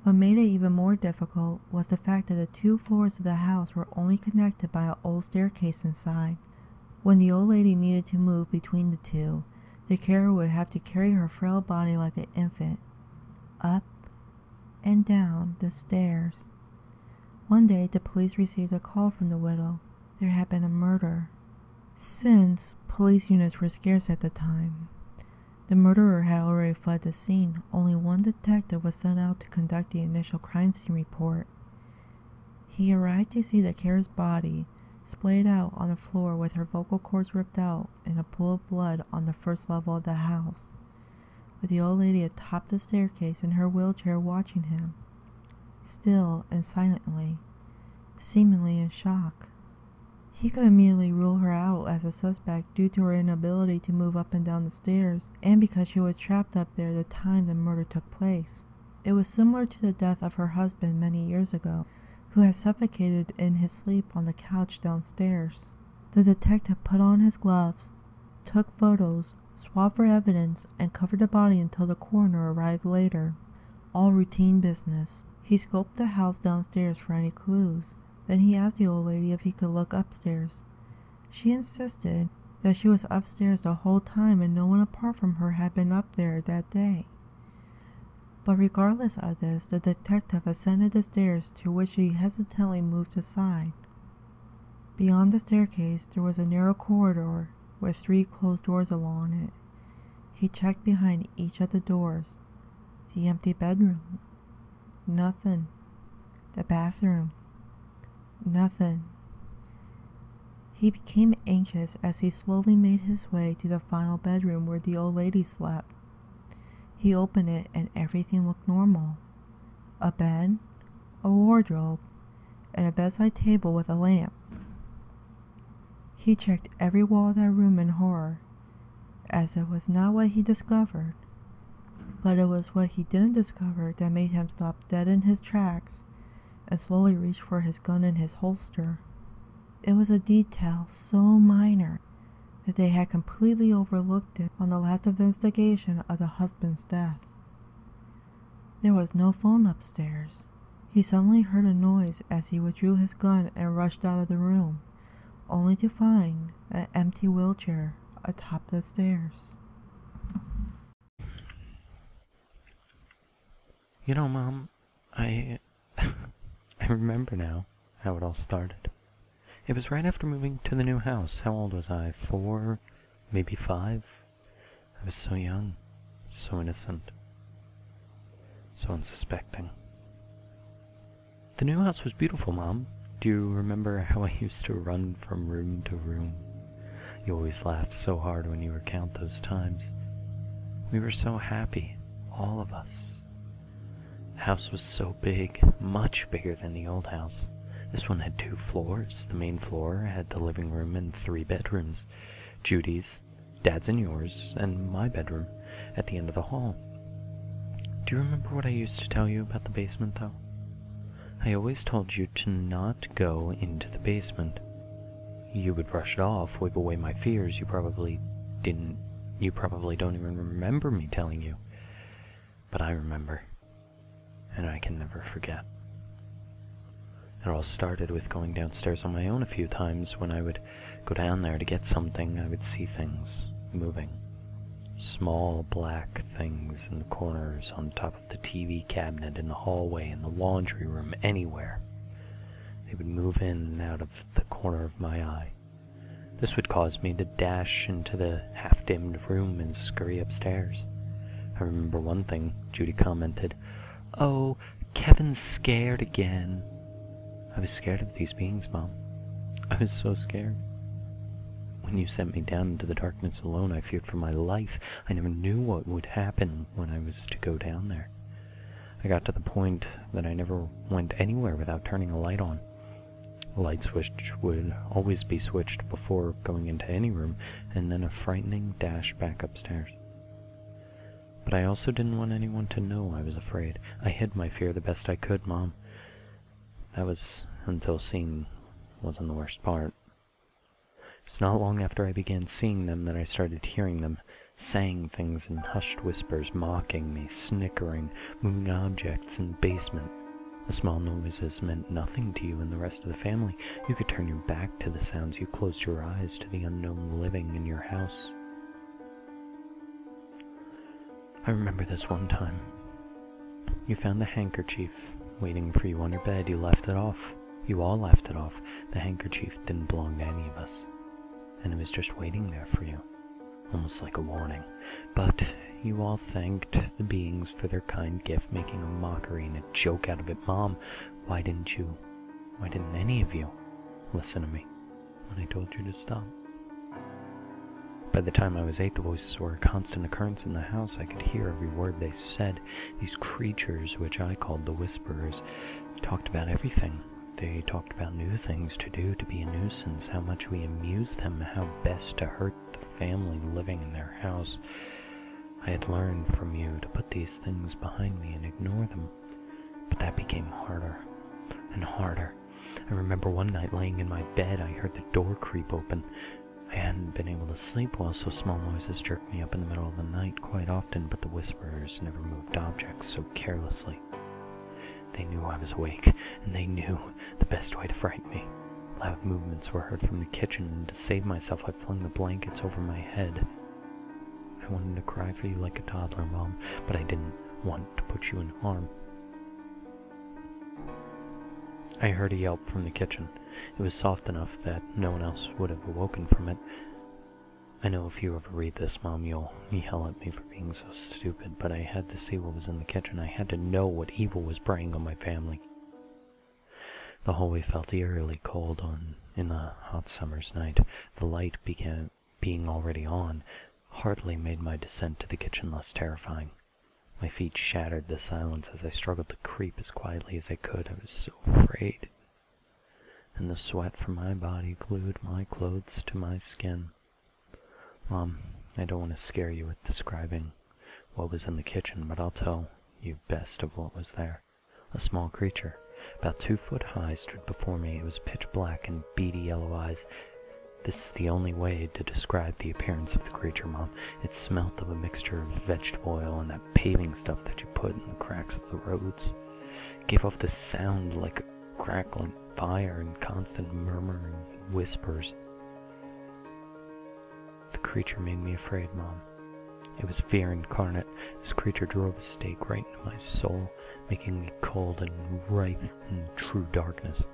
What made it even more difficult was the fact that the two floors of the house were only connected by an old staircase inside. When the old lady needed to move between the two, the carer would have to carry her frail body like an infant, up and down the stairs. One day, the police received a call from the widow. There had been a murder. Since police units were scarce at the time, the murderer had already fled the scene. Only one detective was sent out to conduct the initial crime scene report. He arrived to see the carer's body splayed out on the floor with her vocal cords ripped out and a pool of blood on the first level of the house, with the old lady atop the staircase in her wheelchair watching him, still and silently, seemingly in shock. He could immediately rule her out as a suspect due to her inability to move up and down the stairs, and because she was trapped up there the time the murder took place. It was similar to the death of her husband many years ago, who had suffocated in his sleep on the couch downstairs. The detective put on his gloves, took photos, swabbed for evidence, and covered the body until the coroner arrived later. All routine business. He scoped the house downstairs for any clues. Then he asked the old lady if he could look upstairs. She insisted that she was upstairs the whole time and no one apart from her had been up there that day. But regardless of this, the detective ascended the stairs, to which he hesitantly moved aside. Beyond the staircase, there was a narrow corridor with 3 closed doors along it. He checked behind each of the doors. The empty bedroom. Nothing. The bathroom. Nothing. He became anxious as he slowly made his way to the final bedroom where the old lady slept. He opened it and everything looked normal. A bed, a wardrobe, and a bedside table with a lamp. He checked every wall of that room in horror, as it was not what he discovered, but it was what he didn't discover that made him stop dead in his tracks and slowly reach for his gun in his holster. It was a detail so minor that they had completely overlooked it on the last investigation of the husband's death. There was no phone upstairs. He suddenly heard a noise as he withdrew his gun and rushed out of the room, only to find an empty wheelchair atop the stairs. Mom, I remember now how it all started. It was right after moving to the new house. How old was I? 4, maybe 5? I was so young, so innocent, so unsuspecting. The new house was beautiful, Mom. Do you remember how I used to run from room to room? You always laughed so hard when you recount those times. We were so happy, all of us. The house was so big, much bigger than the old house. This one had 2 floors. The main floor had the living room and 3 bedrooms. Judy's, Dad's and yours, and my bedroom at the end of the hall. Do you remember what I used to tell you about the basement, though? I always told you to not go into the basement. You would brush it off, wave away my fears. You probably don't even remember me telling you. But I remember, and I can never forget. It all started with going downstairs on my own a few times. When I would go down there to get something, I would see things moving. Small black things in the corners, on top of the TV cabinet, in the hallway, in the laundry room, anywhere. They would move in and out of the corner of my eye. This would cause me to dash into the half-dimmed room and scurry upstairs. I remember one thing. Judy commented, "Oh, Kevin's scared again." I was scared of these beings, Mom. I was so scared. When you sent me down into the darkness alone, I feared for my life. I never knew what would happen when I was to go down there. I got to the point that I never went anywhere without turning a light on. The light switch would always be switched before going into any room, and then a frightening dash back upstairs. But I also didn't want anyone to know I was afraid. I hid my fear the best I could, Mom. That was until seeing wasn't the worst part. It's not long after I began seeing them that I started hearing them, saying things in hushed whispers, mocking me, snickering, moving objects in the basement. The small noises meant nothing to you and the rest of the family. You could turn your back to the sounds. You closed your eyes to the unknown living in your house. I remember this one time. You found a handkerchief waiting for you on your bed. You left it off. You all left it off. The handkerchief didn't belong to any of us, and it was just waiting there for you, almost like a warning. But you all thanked the beings for their kind gift, making a mockery and a joke out of it. Mom, why didn't any of you listen to me when I told you to stop? By the time I was 8, the voices were a constant occurrence in the house. I could hear every word they said. These creatures, which I called the Whisperers, talked about everything. They talked about new things to do to be a nuisance, how much we amused them, how best to hurt the family living in their house. I had learned from you to put these things behind me and ignore them, but that became harder and harder. I remember one night laying in my bed, I heard the door creep open. I hadn't been able to sleep well, so small noises jerked me up in the middle of the night quite often, but the Whisperers never moved objects so carelessly. They knew I was awake, and they knew the best way to frighten me. Loud movements were heard from the kitchen, and to save myself, I flung the blankets over my head. I wanted to cry for you like a toddler, Mom, but I didn't want to put you in harm. I heard a yelp from the kitchen. It was soft enough that no one else would have awoken from it. I know if you ever read this, Mom, you'll yell at me for being so stupid, but I had to see what was in the kitchen. I had to know what evil was preying on my family. The hallway felt eerily cold in the hot summer's night. The light being already on hardly made my descent to the kitchen less terrifying. My feet shattered the silence as I struggled to creep as quietly as I could. I was so afraid, and the sweat from my body glued my clothes to my skin. Mom, I don't want to scare you with describing what was in the kitchen, but I'll tell you best of what was there. A small creature, about 2 foot high, stood before me. It was pitch black and beady yellow eyes. This is the only way to describe the appearance of the creature, Mom. It smelt of a mixture of vegetable oil and that paving stuff that you put in the cracks of the roads. It gave off this sound like a crackling fire and constant murmuring whispers. The creature made me afraid, Mom. It was fear incarnate. This creature drove a stake right into my soul, making me cold and writhe in true darkness.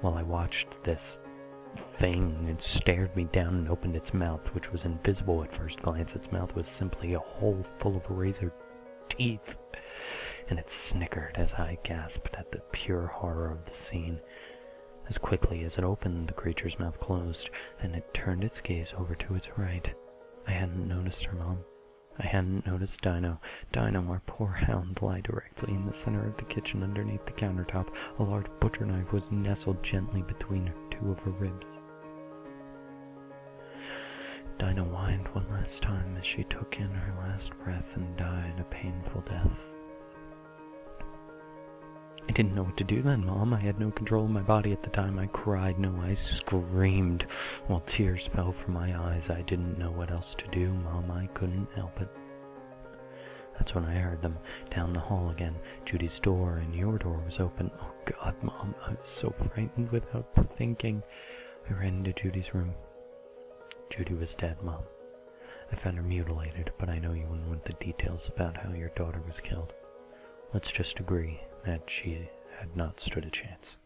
While I watched this thing, it stared me down and opened its mouth, which was invisible at first glance. Its mouth was simply a hole full of razor teeth, and it snickered as I gasped at the pure horror of the scene. As quickly as it opened, the creature's mouth closed, and it turned its gaze over to its right. I hadn't noticed her, Mom. I hadn't noticed Dino. Dino, our poor hound, lay directly in the center of the kitchen underneath the countertop. A large butcher knife was nestled gently between two of her ribs. Dinah whined one last time as she took in her last breath and died a painful death. I didn't know what to do then, Mom. I had no control of my body at the time. I cried, no, I screamed, while tears fell from my eyes. I didn't know what else to do, Mom. I couldn't help it. That's when I heard them down the hall again. Judy's door and your door was open. Oh, God, Mom, I was so frightened without thinking. I ran into Judy's room. Judy was dead, Mom. I found her mutilated, but I know you wouldn't want the details about how your daughter was killed. Let's just agree that she had not stood a chance.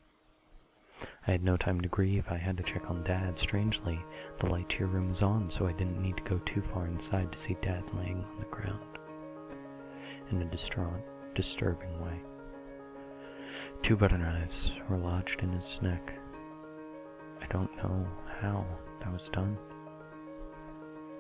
I had no time to grieve. I had to check on Dad. Strangely, the light to your room was on, so I didn't need to go too far inside to see Dad laying on the ground in a distraught, disturbing way. 2 butter knives were lodged in his neck. I don't know how that was done.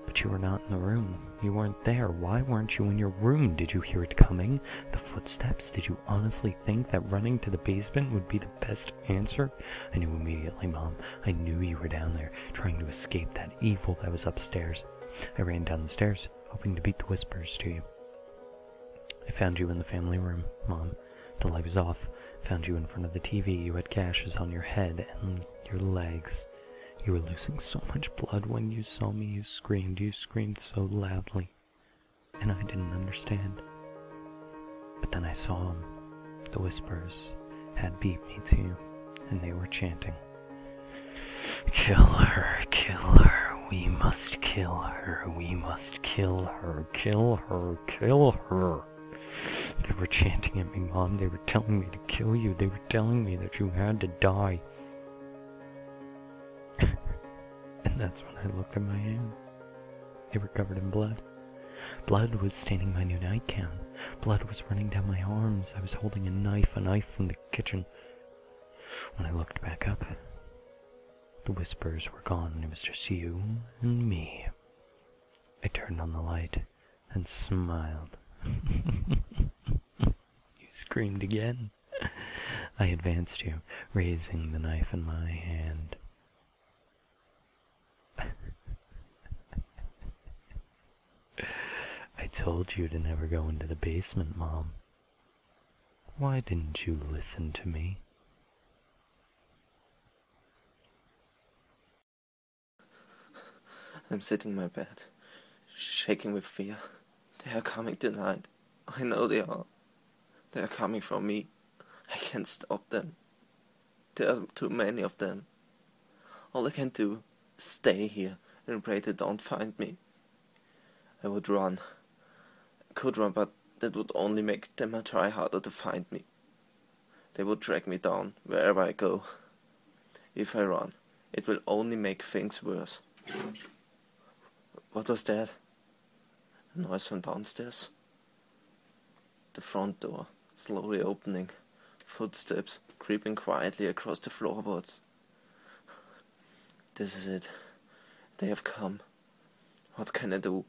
But you were not in the room. You weren't there. Why weren't you in your room? Did you hear it coming? The footsteps? Did you honestly think that running to the basement would be the best answer? I knew immediately, Mom. I knew you were down there, trying to escape that evil that was upstairs. I ran down the stairs, hoping to beat the whispers to you. I found you in the family room, Mom. The light was off. Found you in front of the TV. You had gashes on your head and your legs. You were losing so much blood when you saw me. You screamed so loudly, and I didn't understand. But then I saw them. The whispers had beat me to you, and they were chanting, "Kill her, kill her, we must kill her, we must kill her, kill her, kill her." They were chanting at me, Mom. They were telling me to kill you. They were telling me that you had to die. And that's when I looked at my hands. They were covered in blood. Blood was staining my new nightgown. Blood was running down my arms. I was holding a knife from the kitchen. When I looked back up, the whispers were gone. It was just you and me. I turned on the light and smiled. You screamed again. I advanced you, raising the knife in my hand. I told you to never go into the basement, Mom. Why didn't you listen to me? I'm sitting in my bed, shaking with fear. They are coming tonight. I know they are. They are coming from me. I can't stop them. There are too many of them. All I can do is stay here and pray they don't find me. I would run. I could run, but that would only make them try harder to find me. They would drag me down wherever I go. If I run, it will only make things worse. What was that? A noise from downstairs? The front door slowly opening. Footsteps creeping quietly across the floorboards. This is it. They have come. What can I do?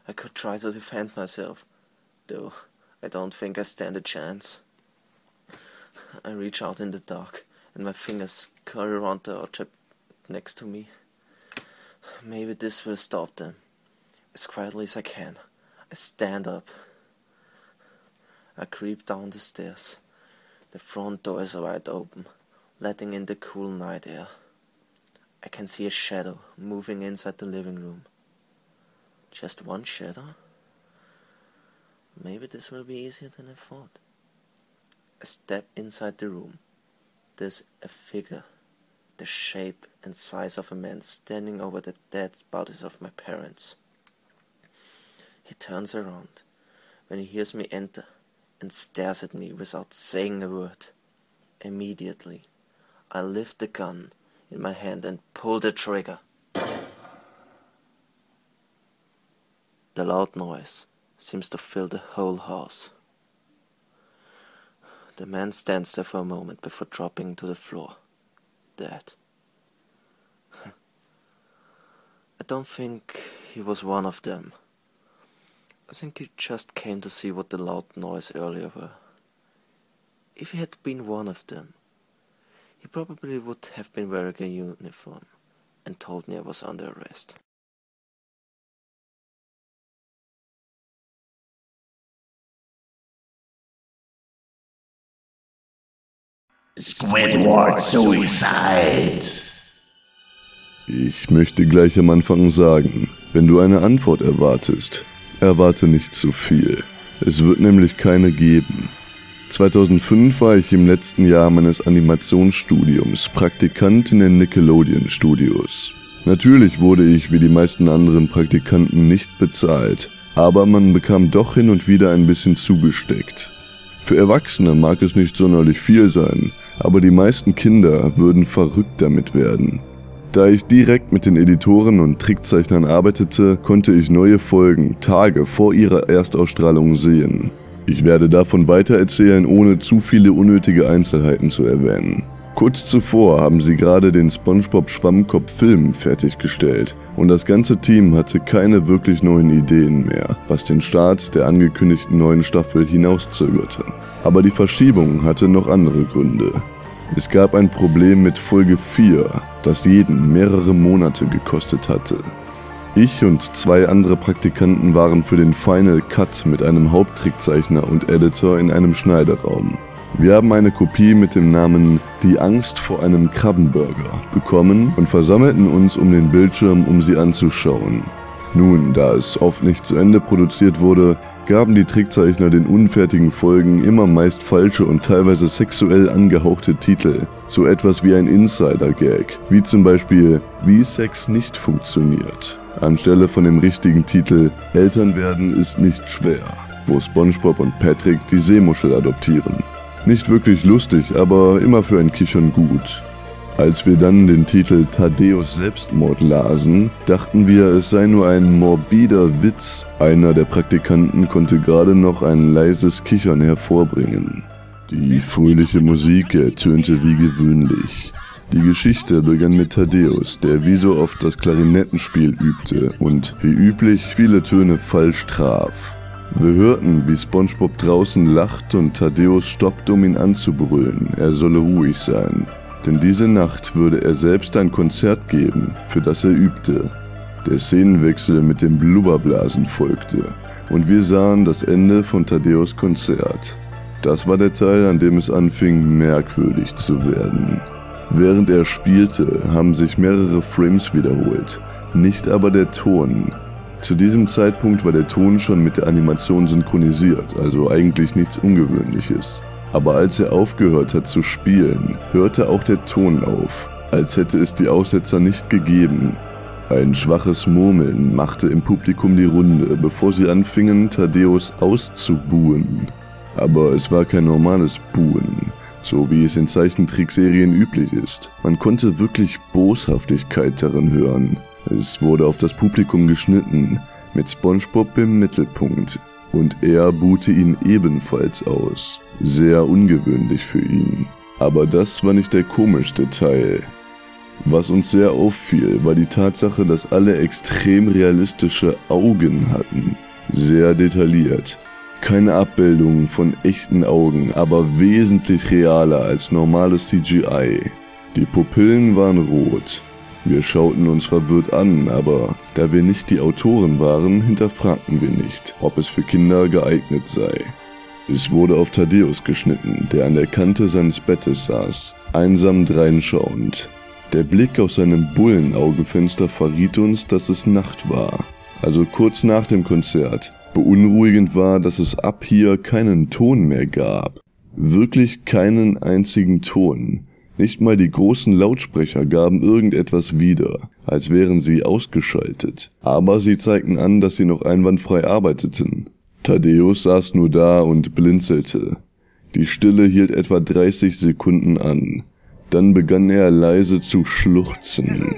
I could try to defend myself, though I don't think I stand a chance. I reach out in the dark, and my fingers curl around the object next to me. Maybe this will stop them. As quietly as I can, I stand up. I creep down the stairs. The front door is wide open, letting in the cool night air. I can see a shadow moving inside the living room. Just one shadow? Maybe this will be easier than I thought. I step inside the room. There's a figure, the shape and size of a man, standing over the dead bodies of my parents. He turns around when he hears me enter and stares at me without saying a word. Immediately, I lift the gun in my hand and pull the trigger. The loud noise seems to fill the whole house. The man stands there for a moment before dropping to the floor, dead. I don't think he was one of them. I think he just came to see what the loud noise earlier were. If he had been one of them, he probably would have been wearing a uniform and told me I was under arrest. Squidward Suicide. Ich möchte gleich am Anfang sagen, wenn du eine Antwort erwartest, erwarte nicht zu viel. Es wird nämlich keine geben. 2005 war ich im letzten Jahr meines Animationsstudiums Praktikant in den Nickelodeon Studios. Natürlich wurde ich wie die meisten anderen Praktikanten nicht bezahlt, aber man bekam doch hin und wieder ein bisschen zugesteckt. Für Erwachsene mag es nicht sonderlich viel sein, aber die meisten Kinder würden verrückt damit werden. Da ich direkt mit den Editoren und Trickzeichnern arbeitete, konnte ich neue Folgen Tage vor ihrer Erstausstrahlung sehen. Ich werde davon weitererzählen, ohne zu viele unnötige Einzelheiten zu erwähnen. Kurz zuvor haben sie gerade den SpongeBob-Schwammkopf-Film fertiggestellt und das ganze Team hatte keine wirklich neuen Ideen mehr, was den Start der angekündigten neuen Staffel hinauszögerte. Aber die Verschiebung hatte noch andere Gründe. Es gab ein Problem mit Folge 4, das jeden mehrere Monate gekostet hatte. Ich und 2 andere Praktikanten waren für den Final Cut mit einem Haupttrickzeichner und Editor in einem Schneideraum. Wir haben eine Kopie mit dem Namen Die Angst vor einem Krabbenburger bekommen und versammelten uns um den Bildschirm, um sie anzuschauen. Nun, da es oft nicht zu Ende produziert wurde, gaben die Trickzeichner den unfertigen Folgen immer meist falsche und teilweise sexuell angehauchte Titel, so etwas wie ein Insider-Gag, wie zum Beispiel Wie Sex nicht funktioniert, anstelle von dem richtigen Titel Eltern werden ist nicht schwer, wo SpongeBob und Patrick die Seemuschel adoptieren. Nicht wirklich lustig, aber immer für ein Kichern gut. Als wir dann den Titel Thaddäus Selbstmord lasen, dachten wir, es sei nur ein morbider Witz. Einer der Praktikanten konnte gerade noch ein leises Kichern hervorbringen. Die fröhliche Musik ertönte wie gewöhnlich. Die Geschichte begann mit Thaddäus, der wie so oft das Klarinettenspiel übte und wie üblich viele Töne falsch traf. Wir hörten, wie SpongeBob draußen lacht und Thaddäus stoppt, um ihn anzubrüllen, er solle ruhig sein. Denn diese Nacht würde er selbst ein Konzert geben, für das er übte. Der Szenenwechsel mit dem Blubberblasen folgte und wir sahen das Ende von Thaddäus Konzert. Das war der Teil, an dem es anfing, merkwürdig zu werden. Während er spielte, haben sich mehrere Frames wiederholt, nicht aber der Ton. Zu diesem Zeitpunkt war der Ton schon mit der Animation synchronisiert, also eigentlich nichts Ungewöhnliches. Aber als er aufgehört hat zu spielen, hörte auch der Ton auf, als hätte es die Aussetzer nicht gegeben. Ein schwaches Murmeln machte im Publikum die Runde, bevor sie anfingen, Thaddäus auszubuhen. Aber es war kein normales Buhen, so wie es in Zeichentrickserien üblich ist. Man konnte wirklich Boshaftigkeit darin hören. Es wurde auf das Publikum geschnitten, mit SpongeBob im Mittelpunkt. Und er buhte ihn ebenfalls aus. Sehr ungewöhnlich für ihn. Aber das war nicht der komischste Teil. Was uns sehr auffiel, war die Tatsache, dass alle extrem realistische Augen hatten. Sehr detailliert. Keine Abbildungen von echten Augen, aber wesentlich realer als normales CGI. Die Pupillen waren rot. Wir schauten uns verwirrt an, aber da wir nicht die Autoren waren, hinterfragten wir nicht, ob es für Kinder geeignet sei. Es wurde auf Thaddäus geschnitten, der an der Kante seines Bettes saß, einsam dreinschauend. Der Blick aus seinem Bullenaugenfenster verriet uns, dass es Nacht war, also kurz nach dem Konzert. Beunruhigend war, dass es ab hier keinen Ton mehr gab. Wirklich keinen einzigen Ton. Nicht mal die großen Lautsprecher gaben irgendetwas wieder. als wären sie ausgeschaltet, aber sie zeigten an, dass sie noch einwandfrei arbeiteten. Thaddäus saß nur da und blinzelte. Die Stille hielt etwa 30 Sekunden an. Dann begann er leise zu schluchzen.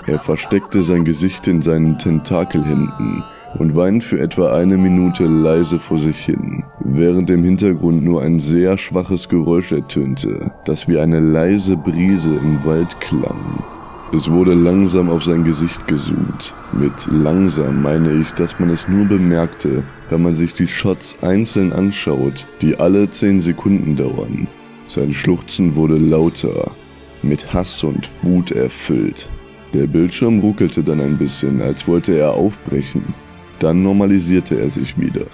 Er versteckte sein Gesicht in seinen Tentakelhänden und weinte für etwa 1 Minute leise vor sich hin, während im Hintergrund nur ein sehr schwaches Geräusch ertönte, das wie eine leise Brise im Wald klang. Es wurde langsam auf sein Gesicht gezoomt. Mit langsam meine ich, dass man es nur bemerkte, wenn man sich die Shots einzeln anschaut, die alle 10 Sekunden dauern. Sein Schluchzen wurde lauter, mit Hass und Wut erfüllt. Der Bildschirm ruckelte dann ein bisschen, als wollte er aufbrechen. Dann normalisierte er sich wieder.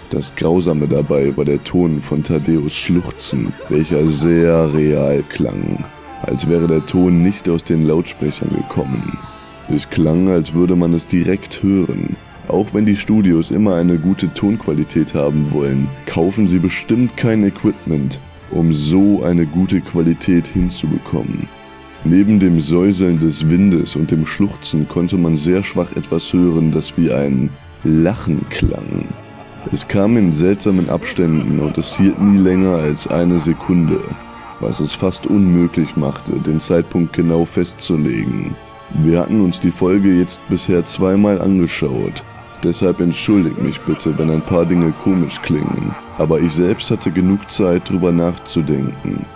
Das Grausame dabei war der Ton von Thaddäus Schluchzen, welcher sehr real klang, als wäre der Ton nicht aus den Lautsprechern gekommen. Es klang, als würde man es direkt hören. Auch wenn die Studios immer eine gute Tonqualität haben wollen, kaufen sie bestimmt kein Equipment, um so eine gute Qualität hinzubekommen. Neben dem Säuseln des Windes und dem Schluchzen konnte man sehr schwach etwas hören, das wie ein Lachen klang. Es kam in seltsamen Abständen und es hielt nie länger als 1 Sekunde, was es fast unmöglich machte, den Zeitpunkt genau festzulegen. Wir hatten uns die Folge jetzt bisher 2-mal angeschaut, deshalb entschuldigt mich bitte, wenn ein paar Dinge komisch klingen, aber ich selbst hatte genug Zeit, drüber nachzudenken.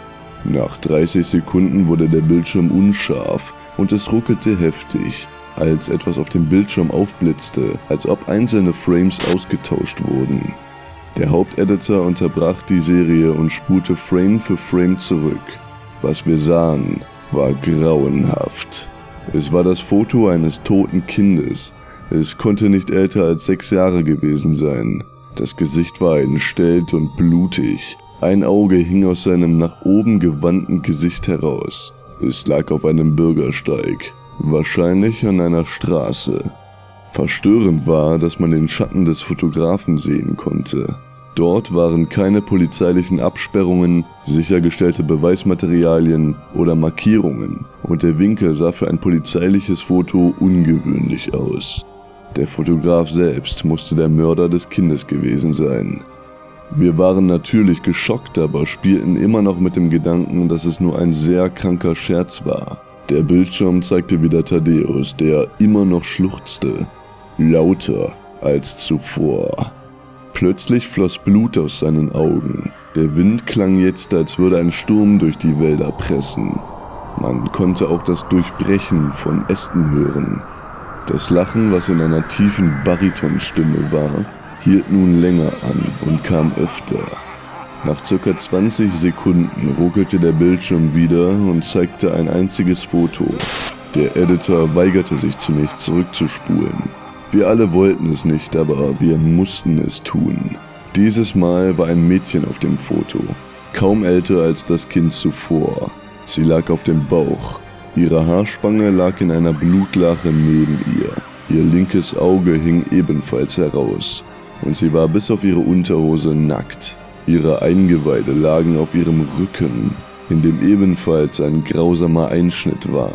Nach 30 Sekunden wurde der Bildschirm unscharf und es ruckelte heftig, als etwas auf dem Bildschirm aufblitzte, als ob einzelne Frames ausgetauscht wurden. Der Haupteditor unterbrach die Serie und spulte Frame für Frame zurück. Was wir sahen, war grauenhaft. Es war das Foto eines toten Kindes. Es konnte nicht älter als 6 Jahre gewesen sein. Das Gesicht war entstellt und blutig. Ein Auge hing aus seinem nach oben gewandten Gesicht heraus. Es lag auf einem Bürgersteig, wahrscheinlich an einer Straße. Verstörend war, dass man den Schatten des Fotografen sehen konnte. Dort waren keine polizeilichen Absperrungen, sichergestellte Beweismaterialien oder Markierungen und der Winkel sah für ein polizeiliches Foto ungewöhnlich aus. Der Fotograf selbst musste der Mörder des Kindes gewesen sein. Wir waren natürlich geschockt, aber spielten immer noch mit dem Gedanken, dass es nur ein sehr kranker Scherz war. Der Bildschirm zeigte wieder Thaddäus, der immer noch schluchzte. Lauter als zuvor. Plötzlich floss Blut aus seinen Augen. Der Wind klang jetzt, als würde ein Sturm durch die Wälder pressen. Man konnte auch das Durchbrechen von Ästen hören. Das Lachen, was in einer tiefen Baritonstimme war, hielt nun länger an und kam öfter. Nach ca. 20 Sekunden ruckelte der Bildschirm wieder und zeigte ein einziges Foto. Der Editor weigerte sich zunächst zurückzuspulen. Wir alle wollten es nicht, aber wir mussten es tun. Dieses Mal war ein Mädchen auf dem Foto, kaum älter als das Kind zuvor. Sie lag auf dem Bauch. Ihre Haarspange lag in einer Blutlache neben ihr. Ihr linkes Auge hing ebenfalls heraus. Und sie war bis auf ihre Unterhose nackt. Ihre Eingeweide lagen auf ihrem Rücken, in dem ebenfalls ein grausamer Einschnitt war.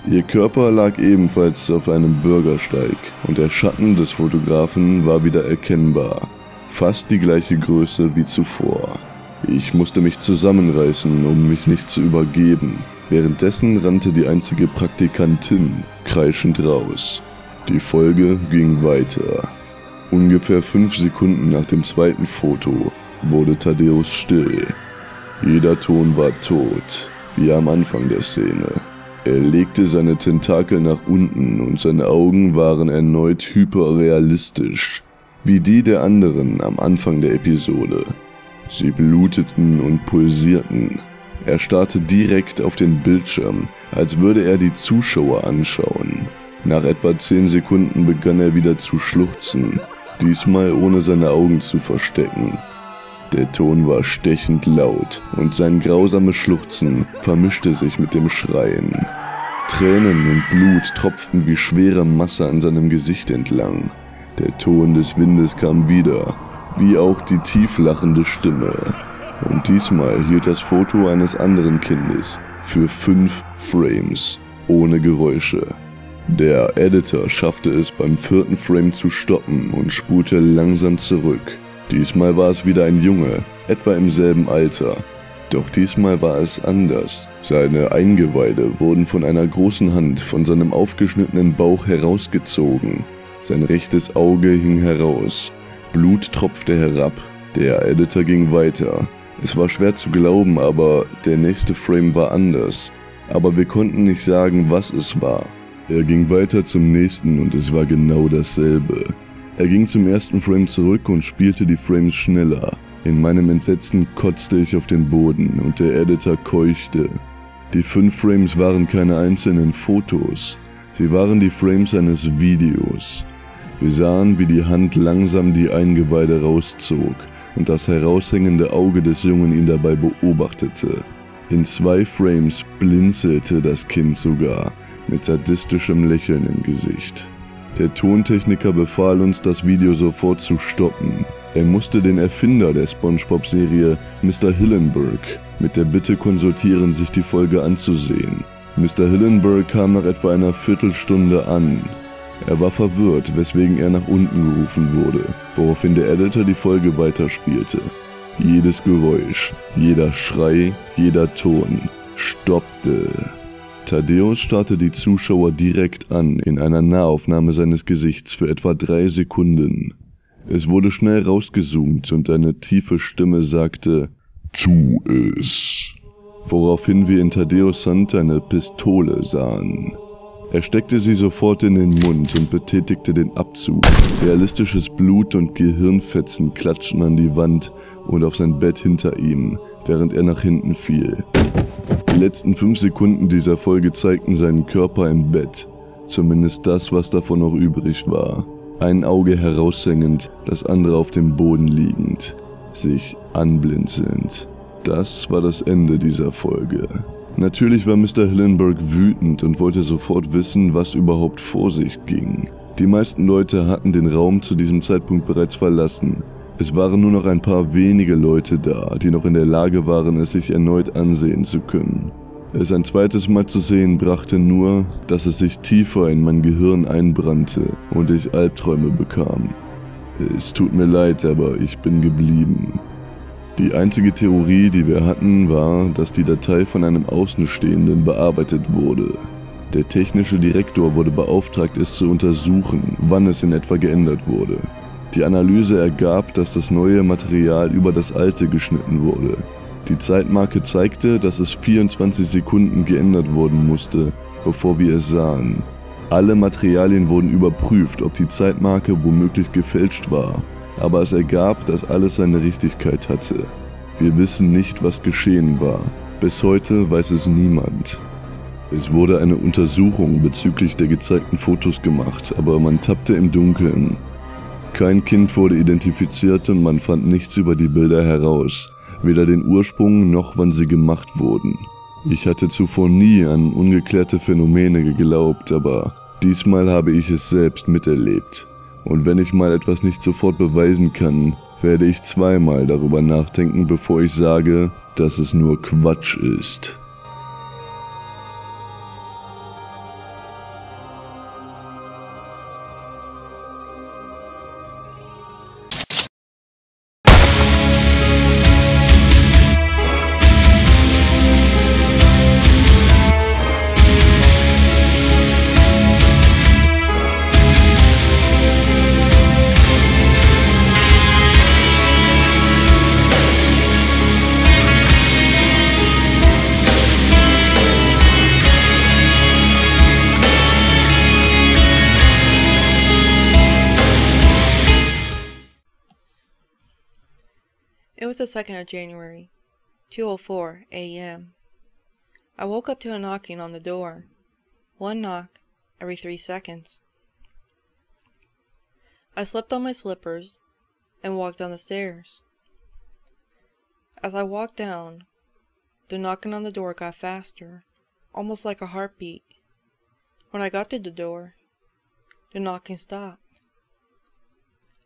Ihr Körper lag ebenfalls auf einem Bürgersteig und der Schatten des Fotografen war wieder erkennbar, fast die gleiche Größe wie zuvor. Ich musste mich zusammenreißen, um mich nicht zu übergeben. Währenddessen rannte die einzige Praktikantin kreischend raus. Die Folge ging weiter. Ungefähr 5 Sekunden nach dem zweiten Foto wurde Thaddäus still. Jeder Ton war tot, wie am Anfang der Szene. Er legte seine Tentakel nach unten und seine Augen waren erneut hyperrealistisch, wie die der anderen am Anfang der Episode. Sie bluteten und pulsierten. Er starrte direkt auf den Bildschirm, als würde er die Zuschauer anschauen. Nach etwa 10 Sekunden begann er wieder zu schluchzen, diesmal ohne seine Augen zu verstecken. Der Ton war stechend laut und sein grausames Schluchzen vermischte sich mit dem Schreien. Tränen und Blut tropften wie schwere Masse an seinem Gesicht entlang. Der Ton des Windes kam wieder, wie auch die tief lachende Stimme. Und diesmal hielt das Foto eines anderen Kindes für 5 Frames, ohne Geräusche. Der Editor schaffte es beim 4. Frame zu stoppen und spulte langsam zurück. Diesmal war es wieder ein Junge, etwa im selben Alter. Doch diesmal war es anders. Seine Eingeweide wurden von einer großen Hand von seinem aufgeschnittenen Bauch herausgezogen. Sein rechtes Auge hing heraus. Blut tropfte herab. Der Editor ging weiter. Es war schwer zu glauben, aber der nächste Frame war anders. Aber wir konnten nicht sagen, was es war. Er ging weiter zum nächsten und es war genau dasselbe. Er ging zum ersten Frame zurück und spielte die Frames schneller. In meinem Entsetzen kotzte ich auf den Boden und der Editor keuchte. Die 5 Frames waren keine einzelnen Fotos. Sie waren die Frames eines Videos. Wir sahen, wie die Hand langsam die Eingeweide rauszog und das heraushängende Auge des Jungen ihn dabei beobachtete. In 2 Frames blinzelte das Kind sogar, mit sadistischem Lächeln im Gesicht. Der Tontechniker befahl uns, das Video sofort zu stoppen. Er musste den Erfinder der SpongeBob-Serie, Mr. Hillenburg, mit der Bitte konsultieren, sich die Folge anzusehen. Mr. Hillenburg kam nach etwa einer Viertelstunde an. Er war verwirrt, weswegen er nach unten gerufen wurde, woraufhin der Editor die Folge weiterspielte. Jedes Geräusch, jeder Schrei, jeder Ton stoppte. Thaddeus starrte die Zuschauer direkt an, in einer Nahaufnahme seines Gesichts für etwa 3 Sekunden. Es wurde schnell rausgezoomt und eine tiefe Stimme sagte, »Tu es«, woraufhin wir in Thaddeus Hand eine Pistole sahen. Er steckte sie sofort in den Mund und betätigte den Abzug. Realistisches Blut und Gehirnfetzen klatschten an die Wand und auf sein Bett hinter ihm, während er nach hinten fiel. Die letzten 5 Sekunden dieser Folge zeigten seinen Körper im Bett, zumindest das, was davon noch übrig war. Ein Auge heraushängend, das andere auf dem Boden liegend, sich anblinzelnd. Das war das Ende dieser Folge. Natürlich war Mr. Hillenburg wütend und wollte sofort wissen, was überhaupt vor sich ging. Die meisten Leute hatten den Raum zu diesem Zeitpunkt bereits verlassen. Es waren nur noch ein paar wenige Leute da, die noch in der Lage waren, es sich erneut ansehen zu können. Es ein zweites Mal zu sehen brachte nur, dass es sich tiefer in mein Gehirn einbrannte und ich Albträume bekam. Es tut mir leid, aber ich bin geblieben. Die einzige Theorie, die wir hatten, war, dass die Datei von einem Außenstehenden bearbeitet wurde. Der technische Direktor wurde beauftragt, es zu untersuchen, wann es in etwa geändert wurde. Die Analyse ergab, dass das neue Material über das alte geschnitten wurde. Die Zeitmarke zeigte, dass es 24 Sekunden geändert worden musste, bevor wir es sahen. Alle Materialien wurden überprüft, ob die Zeitmarke womöglich gefälscht war, aber es ergab, dass alles seine Richtigkeit hatte. Wir wissen nicht, was geschehen war. Bis heute weiß es niemand. Es wurde eine Untersuchung bezüglich der gezeigten Fotos gemacht, aber man tappte im Dunkeln. Kein Kind wurde identifiziert und man fand nichts über die Bilder heraus, weder den Ursprung noch wann sie gemacht wurden. Ich hatte zuvor nie an ungeklärte Phänomene geglaubt, aber diesmal habe ich es selbst miterlebt. Und wenn ich mal etwas nicht sofort beweisen kann, werde ich zweimal darüber nachdenken, bevor ich sage, dass es nur Quatsch ist. It was the 2nd of January, 2:04 a.m. I woke up to a knocking on the door. One knock every 3 seconds. I slipped on my slippers and walked down the stairs. As I walked down, the knocking on the door got faster, almost like a heartbeat. When I got to the door, the knocking stopped.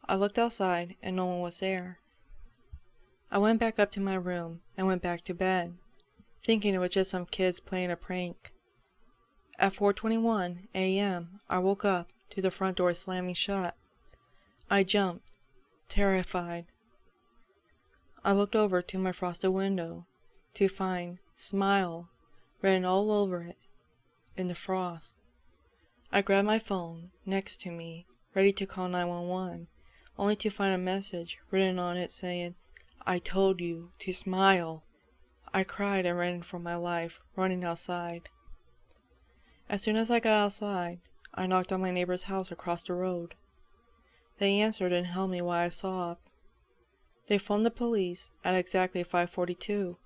I looked outside and no one was there. I went back up to my room and went back to bed, thinking it was just some kids playing a prank. At 4:21 a.m., I woke up to the front door slamming shut. I jumped, terrified. I looked over to my frosted window to find "Smile" written all over it in the frost. I grabbed my phone next to me, ready to call 911, only to find a message written on it saying, "I told you to smile." I cried and ran for my life, running outside. As soon as I got outside, I knocked on my neighbor's house across the road. They answered and held me while I sobbed. They phoned the police at exactly 5:42.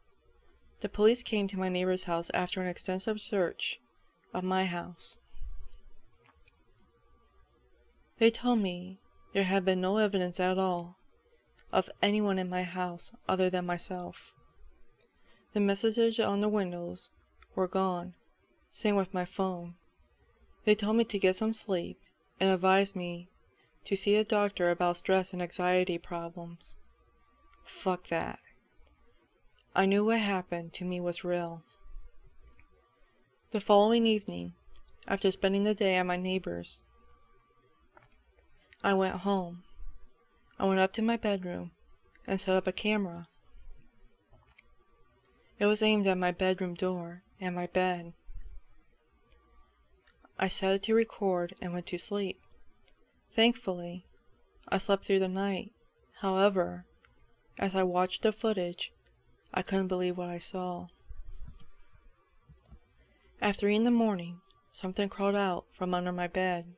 The police came to my neighbor's house after an extensive search of my house. They told me there had been no evidence at all of anyone in my house other than myself. The messages on the windows were gone, same with my phone. They told me to get some sleep and advised me to see a doctor about stress and anxiety problems. Fuck that. I knew what happened to me was real. The following evening, after spending the day at my neighbor's, I went home. I went up to my bedroom and set up a camera. It was aimed at my bedroom door and my bed. I set it to record and went to sleep. Thankfully, I slept through the night. However, as I watched the footage, I couldn't believe what I saw. At 3 in the morning, something crawled out from under my bed.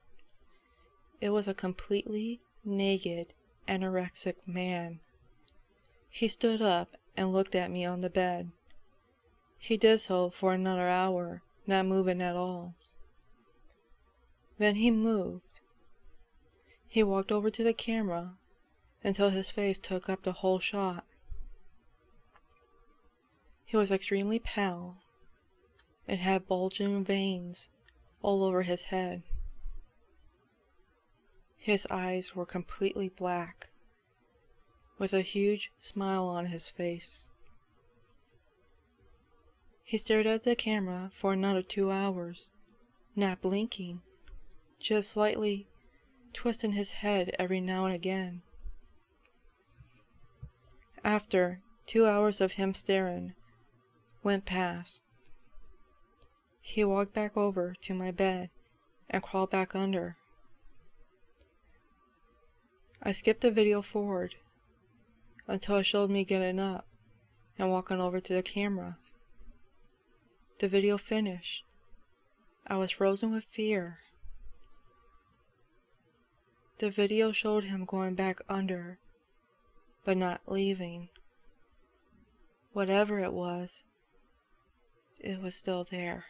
It was a completely naked, anorexic man. He stood up and looked at me on the bed. He did so for another hour, not moving at all. Then he moved. He walked over to the camera until his face took up the whole shot. He was extremely pale and had bulging veins all over his head. His eyes were completely black, with a huge smile on his face. He stared at the camera for another 2 hours, not blinking, just slightly twisting his head every now and again. After 2 hours of him staring went past, he walked back over to my bed and crawled back under. I skipped the video forward until it showed me getting up and walking over to the camera. The video finished. I was frozen with fear. The video showed him going back under, but not leaving. Whatever it was still there.